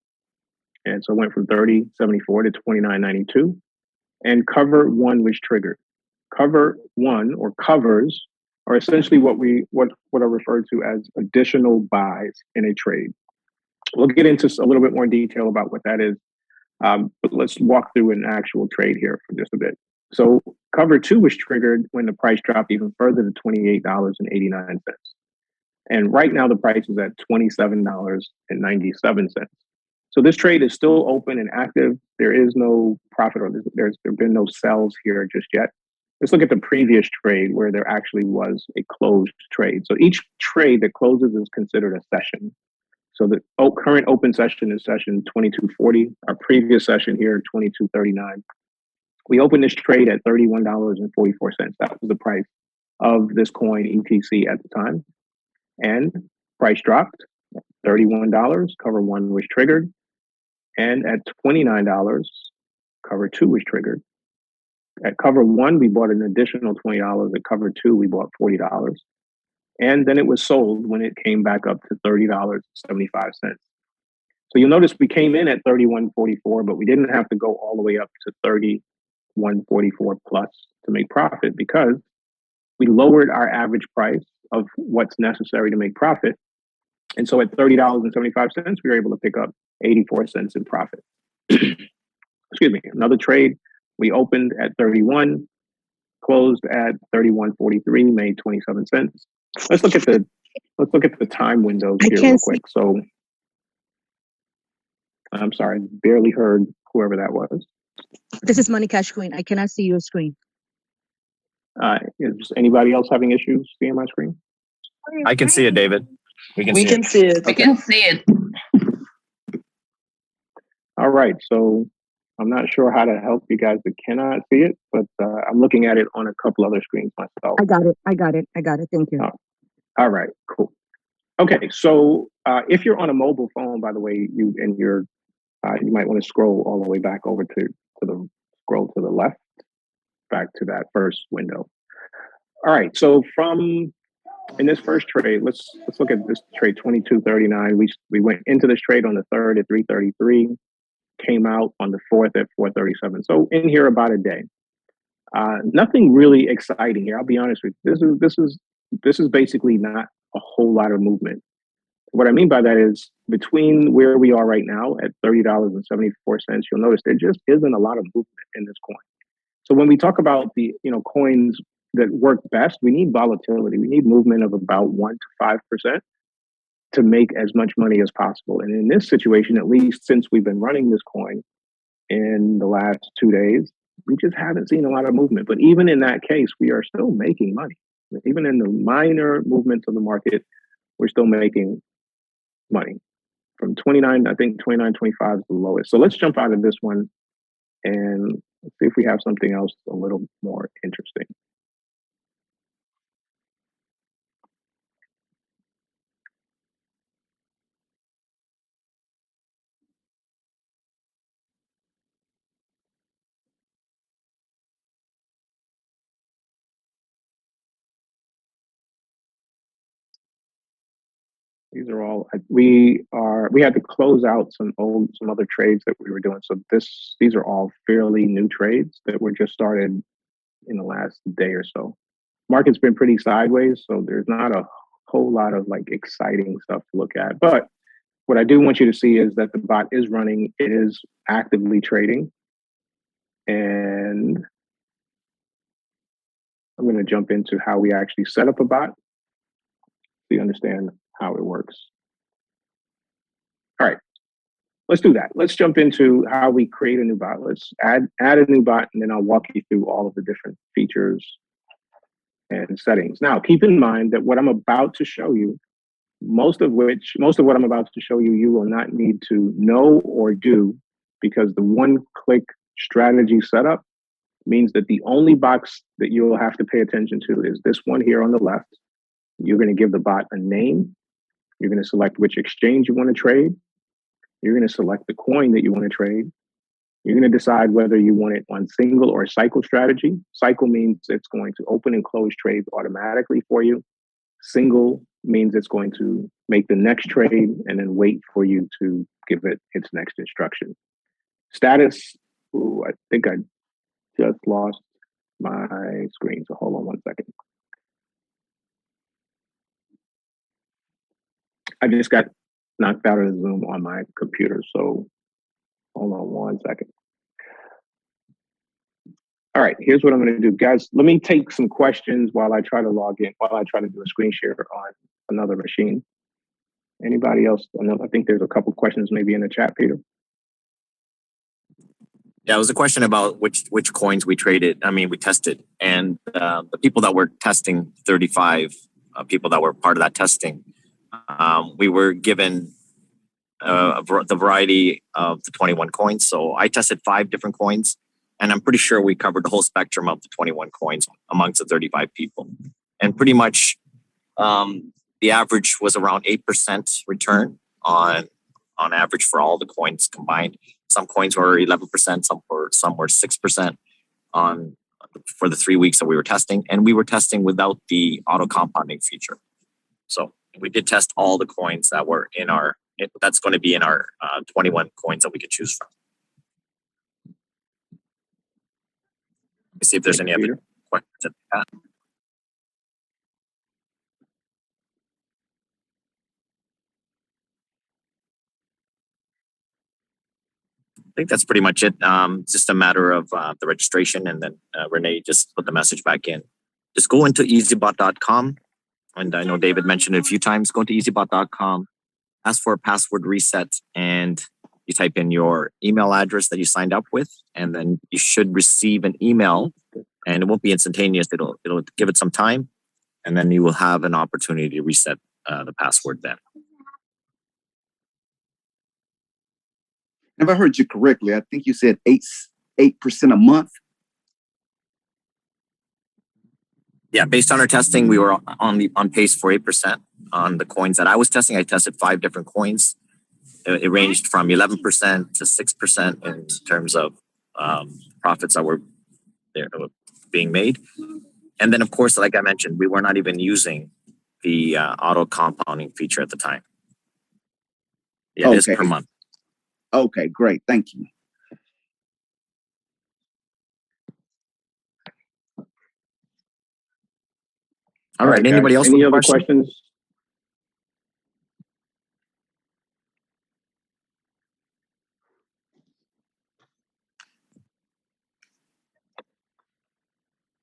And so it went from $30.74 to $29.92. And cover one was triggered. Cover one, or covers, are essentially what are referred to as additional buys in a trade. We'll get into a little bit more detail about what that is, but let's walk through an actual trade here for just a bit. So cover two was triggered when the price dropped even further to $28.89. And right now the price is at $27.97. So this trade is still open and active. There is no profit, or there have been no sells here just yet. Let's look at the previous trade where there actually was a closed trade. So each trade that closes is considered a session. So the current open session is session 2240. Our previous session here, 2239. We opened this trade at $31.44. That was the price of this coin ETC at the time. And price dropped, $31, cover one was triggered. And at $29, cover two was triggered. At cover one, we bought an additional $20. At cover two, we bought $40. And then it was sold when it came back up to $30.75. So you'll notice we came in at $31.44, but we didn't have to go all the way up to $31.44 plus to make profit, because we lowered our average price of what's necessary to make profit. And so at $30.75, we were able to pick up 84 cents in profit. Excuse me. Another trade, we opened at 31, closed at 31.43, made 27 cents. Let's look at the time windows here real quick. So I'm sorry, barely heard whoever that was. This is Money Cash Queen. I cannot see your screen. Is anybody else having issues seeing my screen? I can see it, David. We can see it. We can see it. All right, so I'm not sure how to help you guys that cannot see it, but I'm looking at it on a couple other screens myself. I got it. Thank you. All right, cool. Okay, so if you're on a mobile phone, by the way, you might want to scroll all the way back over to the left, back to that first window. All right, so in this first trade, let's look at this trade 2239. We went into this trade on the 3rd at 333, came out on the 4th at 437. So in here about a day. Nothing really exciting here. I'll be honest with you. This is basically not a whole lot of movement. What I mean by that is between where we are right now at $30.74, you'll notice there just isn't a lot of movement in this coin. So when we talk about the coins that work best, we need volatility. We need movement of about 1 to 5% to make as much money as possible. And in this situation, at least since we've been running this coin in the last 2 days, we just haven't seen a lot of movement. But even in that case, we are still making money. Even in the minor movements of the market, we're still making money. From 29, I think 29.25 is the lowest. So let's jump out of this one and let's see if we have something else a little more interesting. These are all we had to close out some other trades that we were doing. So these are all fairly new trades that were just started in the last day or so. Market's been pretty sideways, so there's not a whole lot of like exciting stuff to look at. But what I do want you to see is that the bot is running, it is actively trading. And I'm going to jump into how we actually set up a bot so you understand how it works. All right, let's do that. Let's jump into how we create a new bot. Let's add a new bot, and then I'll walk you through all of the different features and settings. Now, keep in mind that what I'm about to show you, most of what I'm about to show you, you will not need to know or do, because the one-click strategy setup means that the only box that you'll have to pay attention to is this one here on the left. You're going to give the bot a name. You're going to select which exchange you want to trade. You're going to select the coin that you want to trade. You're going to decide whether you want it on single or cycle strategy. Cycle means it's going to open and close trades automatically for you. Single means it's going to make the next trade and then wait for you to give it its next instruction. Status, I think I just lost my screen, so hold on one second. I just got knocked out of the Zoom on my computer, so hold on one second. All right, here's what I'm going to do. Guys, let me take some questions while I try to log in, while I try to do a screen share on another machine. Anybody else? I think there's a couple questions maybe in the chat, Peter. Yeah, it was a question about which coins we traded. I mean, we tested, and the people that were testing, 35 people that were part of that testing, we were given the variety of the 21 coins. So I tested 5 different coins, and I'm pretty sure we covered the whole spectrum of the 21 coins amongst the 35 people. And pretty much the average was around 8% return on average for all the coins combined. Some coins were 11%, some were 6% for the 3 weeks that we were testing. And we were testing without the auto compounding feature. So we did test all the coins that were in that's going to be in our 21 coins that we could choose from. Let me see if there's any other questions. I think that's pretty much it. It's just a matter of the registration, and then Renee just put the message back in. Just go into EazyBot.com, and I know David mentioned it a few times. Go into EazyBot.com, ask for a password reset, and you type in your email address that you signed up with, and then you should receive an email, and it won't be instantaneous. It'll give it some time, and then you will have an opportunity to reset the password then. If I heard you correctly, I think you said 8% a month. Yeah, based on our testing, we were on pace for 8% on the coins that I was testing. I tested 5 different coins. It ranged from 11% to 6% in terms of profits that were being made. And then, of course, like I mentioned, we were not even using the auto compounding feature at the time. Yeah, it is per month. Okay, great. Thank you. All right. Anybody else? Any other questions?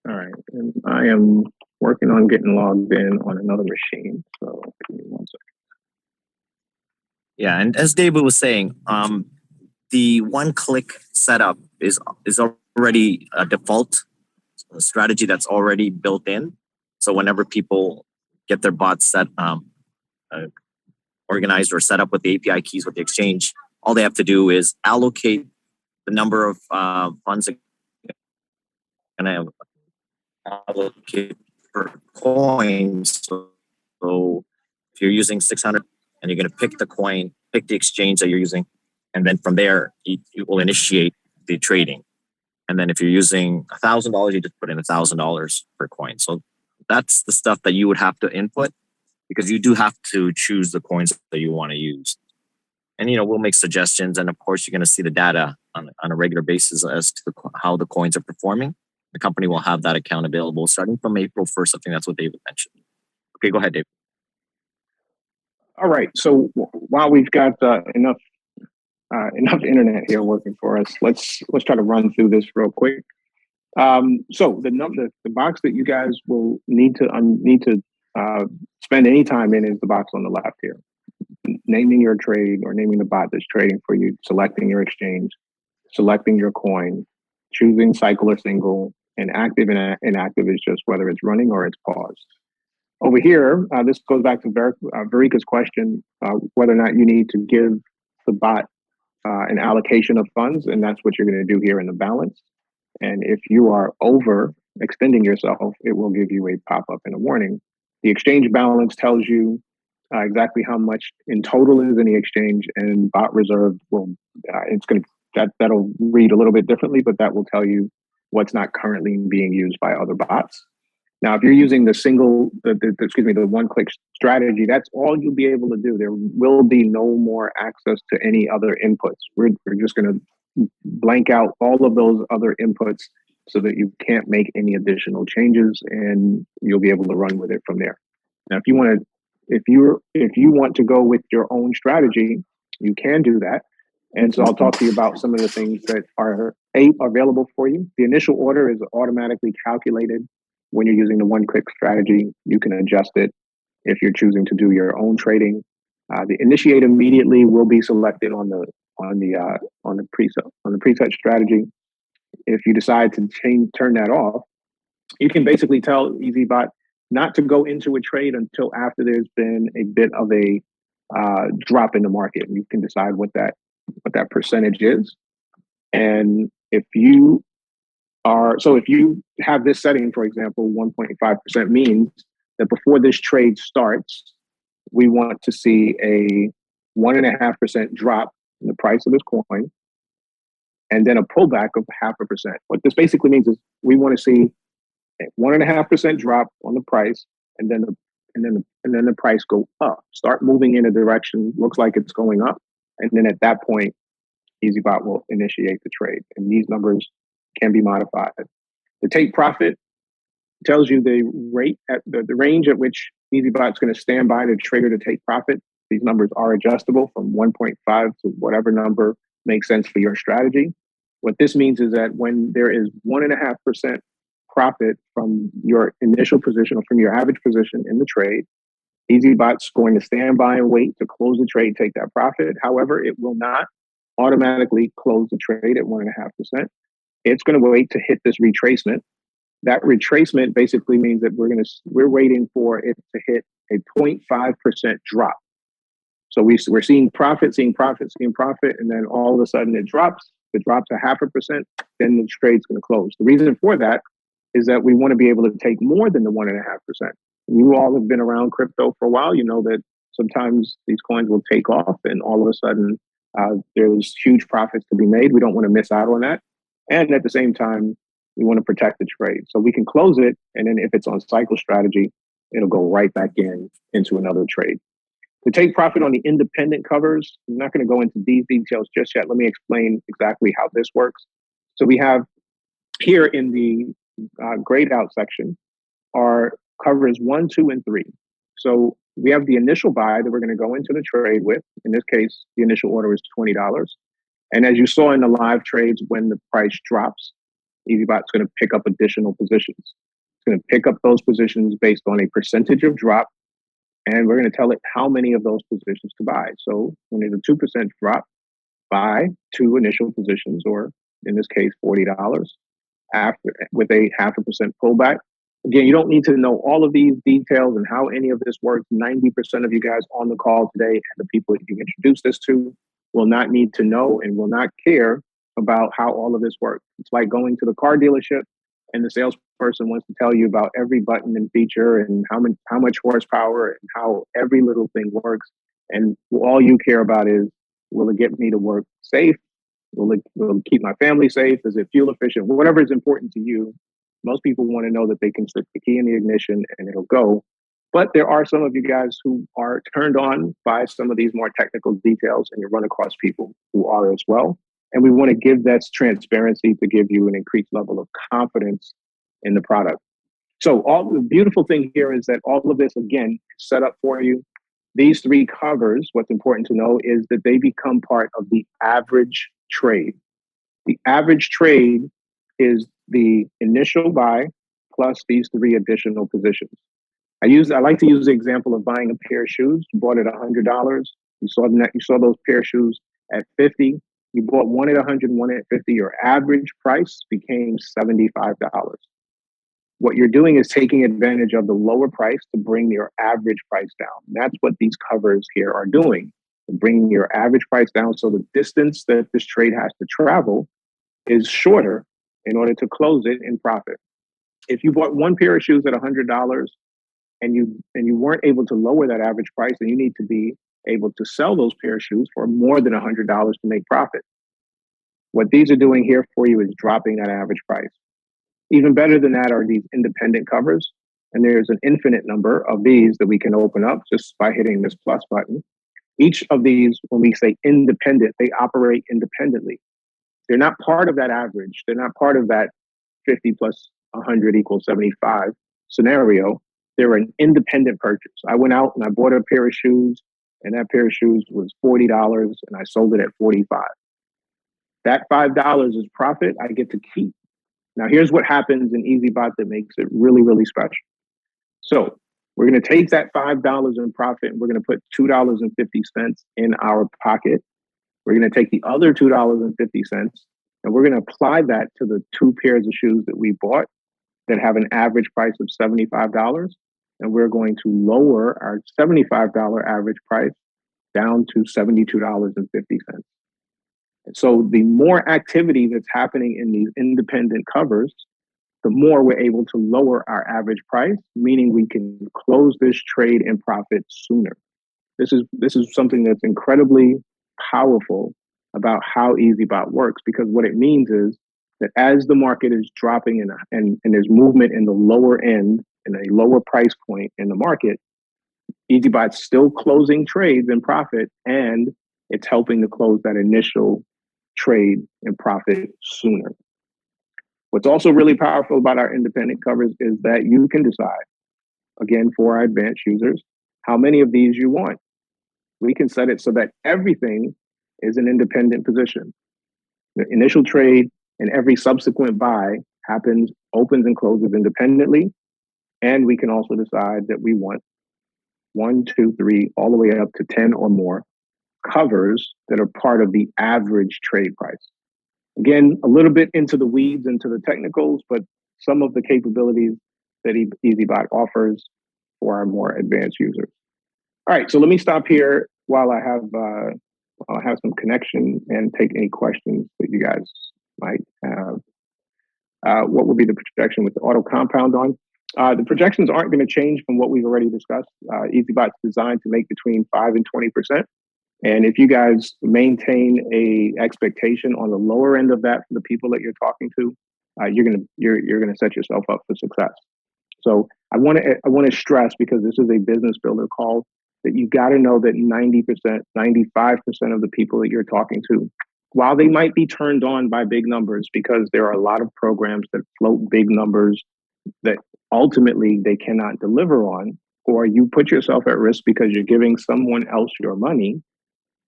All right, and I am working on getting logged in on another machine. So give me 1 second. Yeah, and as David was saying, the one-click setup is already a default strategy that's already built in. So whenever people get their bots set organized or set up with the API keys with the exchange, all they have to do is allocate the number of funds and allocate per coin. So if you're using 600 and you're going to pick the coin, pick the exchange that you're using, and then from there you will initiate the trading. And then if you're using $1,000, you just put in $1,000 per coin. So that's the stuff that you would have to input, because you do have to choose the coins that you want to use. And, we'll make suggestions. And of course, you're going to see the data on a regular basis as to how the coins are performing. The company will have that account available starting from April 1st. I think that's what David mentioned. Okay, go ahead, David. All right. So while we've got enough internet here working for us, let's try to run through this real quick. So the box that you guys will need to spend any time in is the box on the left here. Naming your trade or naming the bot that's trading for you, selecting your exchange, selecting your coin, choosing cycle or single, and active and inactive is just whether it's running or it's paused. Over here, this goes back to Verika's question, whether or not you need to give the bot an allocation of funds, and that's what you're going to do here in the balance. And if you are over extending yourself, it will give you a pop-up and a warning. The exchange balance tells you exactly how much in total is in the exchange, and bot reserve will that'll read a little bit differently, but that will tell you what's not currently being used by other bots. Now, if you're using the one-click strategy, that's all you'll be able to do. There will be no more access to any other inputs. We're just going to blank out all of those other inputs so that you can't make any additional changes, and you'll be able to run with it from there. Now, if you want to go with your own strategy, you can do that. And so I'll talk to you about some of the things that are available for you. The initial order is automatically calculated. When you're using the one-click strategy, you can adjust it if you're choosing to do your own trading. The initiate immediately will be selected on the preset strategy. If you decide to turn that off, you can basically tell EazyBot not to go into a trade until after there's been a bit of a drop in the market. You can decide what that percentage is, and if you have this setting, for example, 1.5% means that before this trade starts, we want to see a 1.5% drop in the price of this coin, and then a pullback of 0.5%. What this basically means is we want to see a 1.5% drop on the price, and then the price go up, start moving in a direction looks like it's going up, and then at that point, EazyBot will initiate the trade, and these numbers can be modified. The take profit tells you the rate at the range at which EazyBot's going to stand by the trader to take profit. These numbers are adjustable from 1.5 to whatever number makes sense for your strategy. What this means is that when there is 1.5% profit from your initial position or from your average position in the trade, EazyBot's going to stand by and wait to close the trade, take that profit. However, it will not automatically close the trade at 1.5%. It's going to wait to hit this retracement. That retracement basically means that we're waiting for it to hit a 0.5% drop. So we're seeing profit, and then all of a sudden it drops. If it drops 0.5%, then the trade's going to close. The reason for that is that we want to be able to take more than the 1.5%. You all have been around crypto for a while. You know that sometimes these coins will take off, and all of a sudden there's huge profits to be made. We don't want to miss out on that. And at the same time, we want to protect the trade. So we can close it, and then if it's on cycle strategy, it'll go right back into another trade. To take profit on the independent covers, I'm not going to go into these details just yet. Let me explain exactly how this works. So we have here in the grayed out section are covers 1, 2, and 3. So we have the initial buy that we're going to go into the trade with. In this case, the initial order is $20. And as you saw in the live trades, when the price drops, EazyBot's going to pick up additional positions. It's going to pick up those positions based on a percentage of drop, and we're going to tell it how many of those positions to buy. So when there's a 2% drop, buy 2 initial positions, or in this case, $40 after with a 0.5% pullback. Again, you don't need to know all of these details and how any of this works. 90% of you guys on the call today and the people that you introduced this to will not need to know and will not care about how all of this works. It's like going to the car dealership and the salesperson wants to tell you about every button and feature and how much horsepower and how every little thing works. And all you care about is, will it get me to work safe? Will it keep my family safe? Is it fuel efficient? Whatever is important to you. Most people want to know that they can stick the key in the ignition and it'll go. But there are some of you guys who are turned on by some of these more technical details, and you run across people who are as well. And we want to give that transparency to give you an increased level of confidence in the product. So all the beautiful thing here is that all of this, again, is set up for you. These 3 covers, what's important to know is that they become part of the average trade. The average trade is the initial buy plus these 3 additional positions. I like to use the example of buying a pair of shoes. You bought it $100. You saw those pair of shoes at 50. You bought one at 100, one at 50. Your average price became $75. What you're doing is taking advantage of the lower price to bring your average price down. That's what these covers here are doing, bringing your average price down so the distance that this trade has to travel is shorter in order to close it in profit. If you bought one pair of shoes at $100 and you weren't able to lower that average price, then you need to be able to sell those pair of shoes for more than $100 to make profit. What these are doing here for you is dropping that average price. Even better than that are these independent covers. And there's an infinite number of these that we can open up just by hitting this plus button. Each of these, when we say independent, they operate independently. They're not part of that average. They're not part of that 50 plus 100 equals 75 scenario. They're an independent purchase. I went out and I bought a pair of shoes, and that pair of shoes was $40 and I sold it at $45. That $5 is profit I get to keep. Now, here's what happens in EazyBot that makes it really, really special. So we're going to take that $5 in profit and we're going to put $2.50 in our pocket. We're going to take the other $2.50 and we're going to apply that to the 2 pairs of shoes that we bought that have an average price of $75. And we're going to lower our $75 average price down to $72.50. And so the more activity that's happening in these independent covers, the more we're able to lower our average price, meaning we can close this trade in profit sooner. This is something that's incredibly powerful about how EazyBot works, because what it means is that as the market is dropping and there's movement in the lower end and a lower price point in the market, EazyBot's still closing trades in profit, and it's helping to close that initial trade in profit sooner. What's also really powerful about our independent covers is that you can decide, again, for our advanced users, how many of these you want. We can set it so that everything is an independent position. The initial trade and every subsequent buy opens and closes independently. And we can also decide that we want 1, 2, 3, all the way up to 10 or more covers that are part of the average trade price. Again, a little bit into the weeds, into the technicals, but some of the capabilities that EazyBot offers for our more advanced users. All right, so let me stop here while I have some connection and take any questions that you guys might have. What will be the projection with the auto compound on? The projections aren't going to change from what we've already discussed. EazyBot's designed to make between 5 and 20%. And if you guys maintain a expectation on the lower end of that for the people that you're talking to, you're gonna set yourself up for success. So I want to stress, because this is a business builder call, that you got to know that 90%, 95% of the people that you're talking to, while they might be turned on by big numbers, because there are a lot of programs that float big numbers that ultimately they cannot deliver on, or you put yourself at risk because you're giving someone else your money,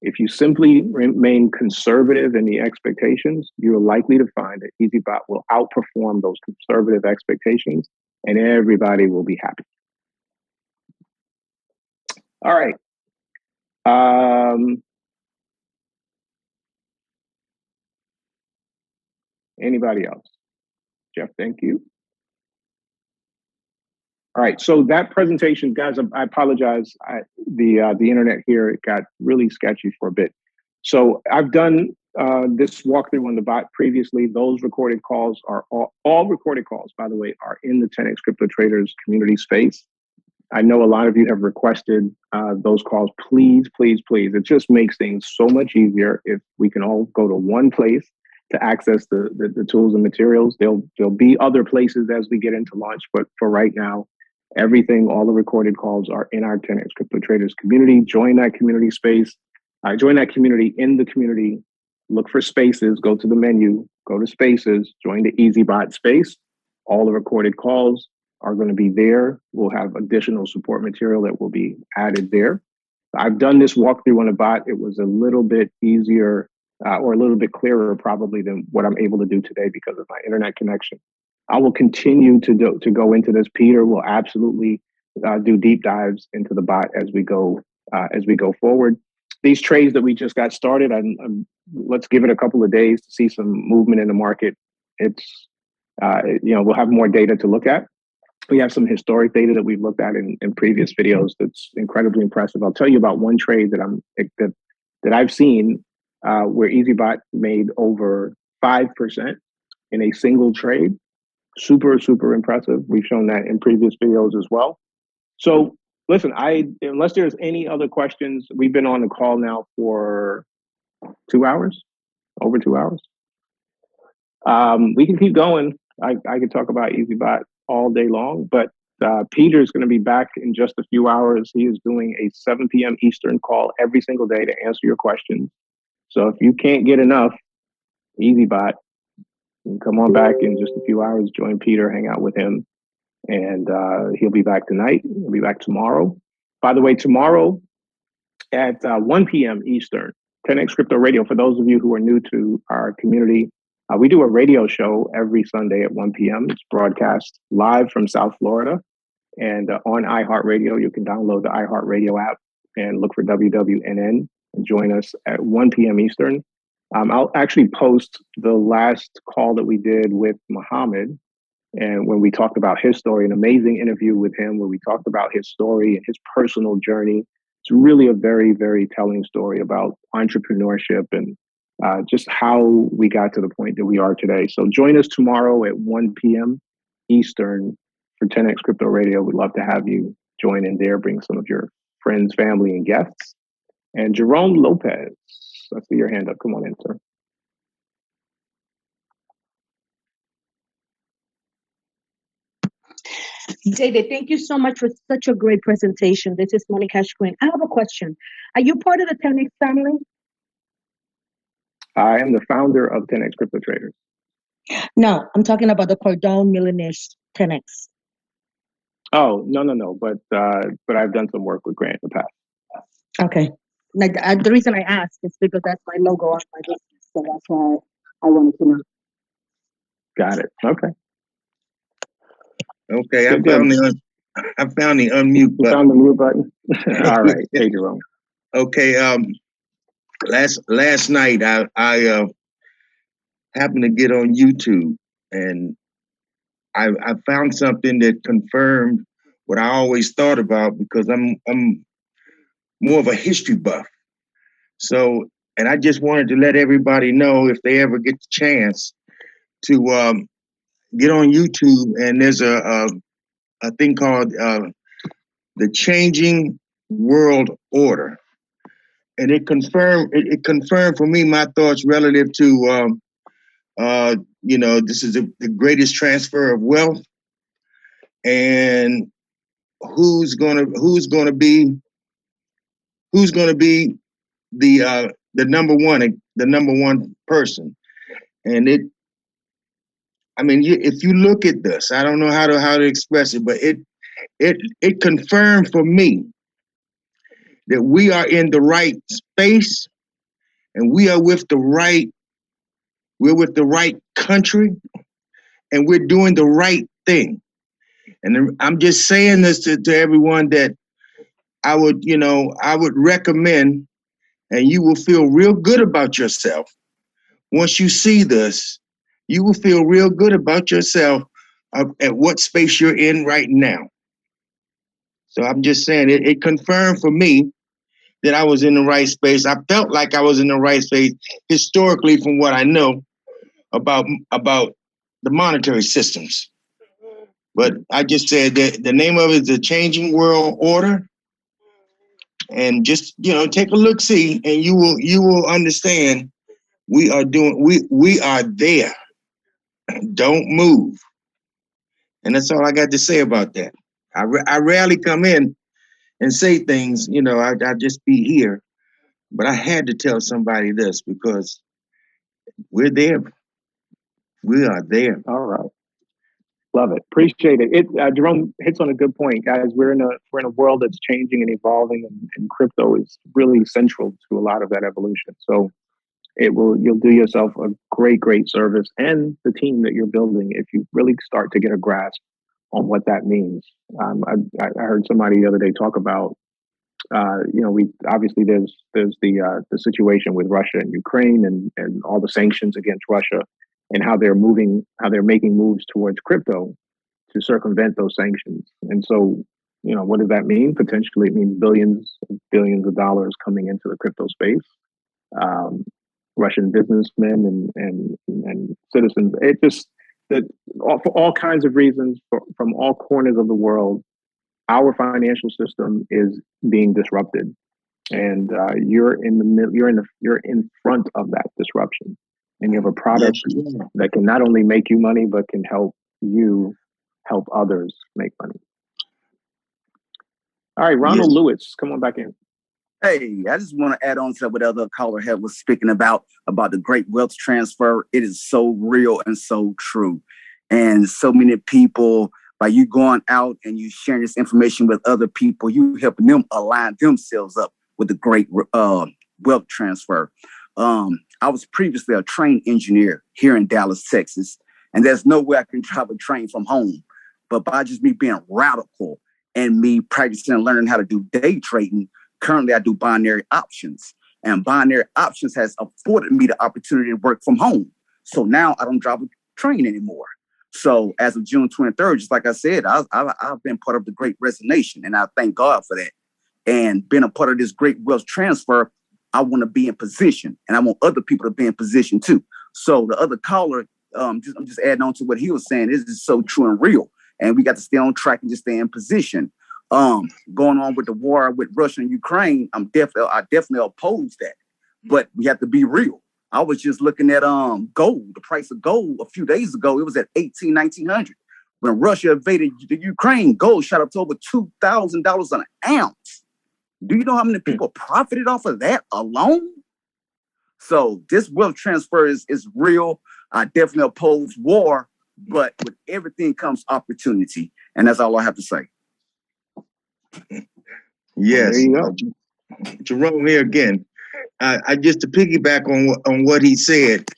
if you simply remain conservative in the expectations, you're likely to find that EazyBot will outperform those conservative expectations and everybody will be happy. All right. Anybody else? Jeff, thank you. All right, so that presentation, guys, I apologize. The internet here, it got really sketchy for a bit. So I've done this walkthrough on the bot previously. Those recorded calls are all recorded calls, by the way, are in the 10x Crypto Traders community space. I know a lot of you have requested those calls. Please, please, please. It just makes things so much easier if we can all go to one place to access the tools and materials. There'll be other places as we get into launch, but for right now, everything, all the recorded calls are in our 10x Crypto Traders community. Join that community space. Join that community in the community. Look for spaces, go to the menu, go to spaces, join the EazyBot space. All the recorded calls are going to be there. We'll have additional support material that will be added there. I've done this walkthrough on a bot. It was a little bit easier or a little bit clearer probably than what I'm able to do today because of my internet connection. I will continue to go into this. Peter will absolutely do deep dives into the bot as we go forward. These trades that we just got started, let's give it a couple of days to see some movement in the market. It's we'll have more data to look at. We have some historic data that we've looked at in previous videos that's incredibly impressive. I'll tell you about one trade that I've seen where EazyBot made over 5% in a single trade. Super, super impressive. We've shown that in previous videos as well. So listen, unless there's any other questions, we've been on the call now for 2 hours, over 2 hours. We can keep going. I could talk about EazyBot all day long, but Peter's going to be back in just a few hours. He is doing a 7 p.m. Eastern call every single day to answer your questions. So if you can't get enough EazyBot, you can come on back in just a few hours, join Peter, hang out with him, and he'll be back tonight. He'll be back tomorrow. By the way, tomorrow at 1 p.m. Eastern, 10x Crypto Radio, for those of you who are new to our community, we do a radio show every Sunday at 1 p.m. It's broadcast live from South Florida and on iHeartRadio. You can download the iHeartRadio app and look for WWNN and join us at 1 p.m. Eastern. I'll actually post the last call that we did with Muhammad, and when we talked about his story, an amazing interview with him where we talked about his story and his personal journey. It's really a very, very telling story about entrepreneurship and just how we got to the point that we are today. So join us tomorrow at 1 p.m. Eastern for 10x Crypto Radio. We'd love to have you join in there, bring some of your friends, family, and guests. And Jerome Lopez, I see your hand up. Come on in, sir. David, thank you so much for such a great presentation. This is Money Cash Queen. I have a question. Are you part of the 10x family? I am the founder of 10x Crypto Traders. No, I'm talking about the Cordone Millionaires 10x. Oh, no. But I've done some work with Grant in the past. Okay. Like the reason I asked is because that's my logo on my business. So that's why I wanted to know. Got it. Okay. Okay, I found the unmute button. You found the mute button? All right. Hey, Jerome. Okay, last night I happened to get on YouTube and I found something that confirmed what I always thought about because I'm more of a history buff. So, and I just wanted to let everybody know if they ever get the chance to get on YouTube, and there's a thing called the Changing World Order, and it confirmed for me my thoughts relative to this is the greatest transfer of wealth, and who's gonna be the number one person, and I mean, if you look at this, I don't know how to express it, but it confirmed for me that we are in the right space and we're with the right country and we're doing the right thing. And I'm just saying this to everyone that I would recommend, and you will feel real good about yourself. Once you see this, you will feel real good about yourself at what space you're in right now. So I'm just saying it confirmed for me that I was in the right space. I felt like I was in the right space historically from what I know about the monetary systems. But I just said that the name of it is The Changing World Order. And just, take a look, see, and you will understand we are there. Don't move. And that's all I got to say about that. I rarely come in and say things, I just be here. But I had to tell somebody this because we're there. We are there. All right. Love it. Appreciate it. Jerome hits on a good point, guys. We're in a world that's changing and evolving, and crypto is really central to a lot of that evolution. So you'll do yourself a great service and the team that you're building if you really start to get a grasp on what that means. I heard somebody the other day talk about, we obviously there's the situation with Russia and Ukraine and all the sanctions against Russia and how they're making moves towards crypto to circumvent those sanctions. And so, what does that mean? Potentially, it means billions of dollars coming into the crypto space. Russian businessmen and citizens. It just for all kinds of reasons, from all corners of the world, our financial system is being disrupted, and you're in front of that disruption, and you have a product that can not only make you money but can help you help others make money. All right, Ronald Lewis, come on back in. Hey, I just want to add on to what the other caller had was speaking about the great wealth transfer. It is so real and so true. And so many people, by you going out and you sharing this information with other people, you helping them align themselves up with the great wealth transfer. I was previously a train engineer here in Dallas, Texas, and there's no way I can drive a train from home. But by just me being radical and me practicing and learning how to do day trading, currently I do binary options. And binary options has afforded me the opportunity to work from home. So now I don't drive a train anymore. So as of June 23rd, just like I said, I've been part of the Great Resignation, and I thank God for that. And being a part of this great wealth transfer, I want to be in position, and I want other people to be in position too. So the other caller, I'm just adding on to what he was saying. This is so true and real, and we got to stay on track and just stay in position. Going on with the war with Russia and Ukraine, I definitely oppose that, but we have to be real. I was just looking at gold, the price of gold a few days ago. It was at $1900. When Russia invaded the Ukraine, gold shot up to over $2,000 an ounce. Do you know how many people profited off of that alone? So this wealth transfer is real. I definitely oppose war, but with everything comes opportunity. And that's all I have to say. Yes. There you go. Jerome here again. I just to piggyback on what he said.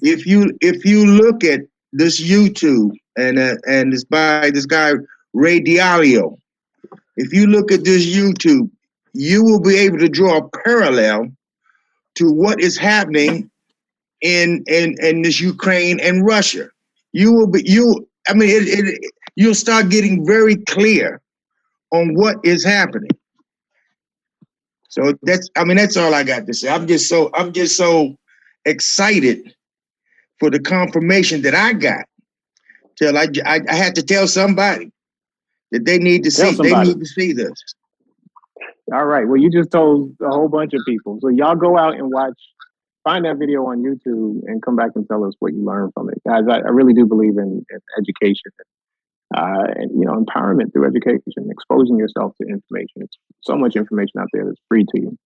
If you look at this YouTube and it's by this guy Ray Dalio, if you look at this YouTube, you will be able to draw a parallel to what is happening in this Ukraine and Russia. You'll start getting very clear on what is happening. So that's all I got to say. I'm just so excited for the confirmation that I got. Till I had to tell somebody that they need to see. They need to see this. All right. Well, you just told a whole bunch of people. So y'all go out and find that video on YouTube and come back and tell us what you learned from it. Guys, I really do believe in education and empowerment through education, exposing yourself to information. It's so much information out there that's free to you.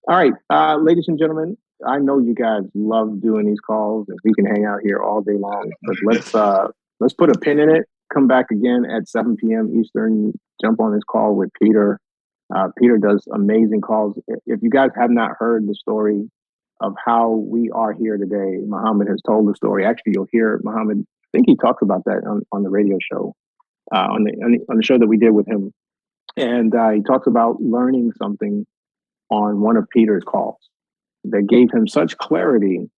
All right, ladies and gentlemen, I know you guys love doing these calls, and we can hang out here all day long. But let's put a pin in it. Come back again at 7 p.m. Eastern. Jump on this call with Peter. Peter does amazing calls. If you guys have not heard the story of how we are here today, Muhammad has told the story. Actually, you'll hear Muhammad. I think he talks about that on the radio show, on the show that we did with him, and he talks about learning something on one of Peter's calls that gave him such clarity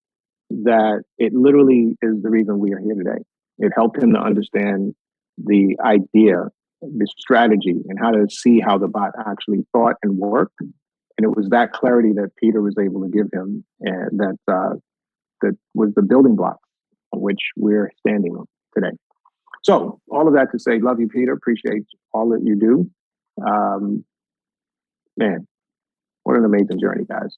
that it literally is the reason we are here today. It helped him to understand the idea, the strategy, and how to see how the bot actually thought and worked. And it was that clarity that Peter was able to give him, and that was the building block on which we're standing on today. So all of that to say, love you, Peter. Appreciate all that you do. Man, what an amazing journey, guys.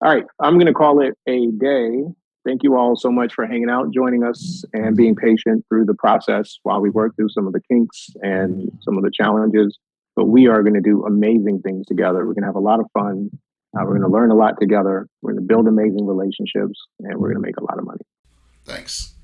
All right, I'm going to call it a day. Thank you all so much for hanging out, joining us, and being patient through the process while we work through some of the kinks and some of the challenges. But we are going to do amazing things together. We're going to have a lot of fun. We're going to learn a lot together. We're going to build amazing relationships, and we're going to make a lot of money. Thanks.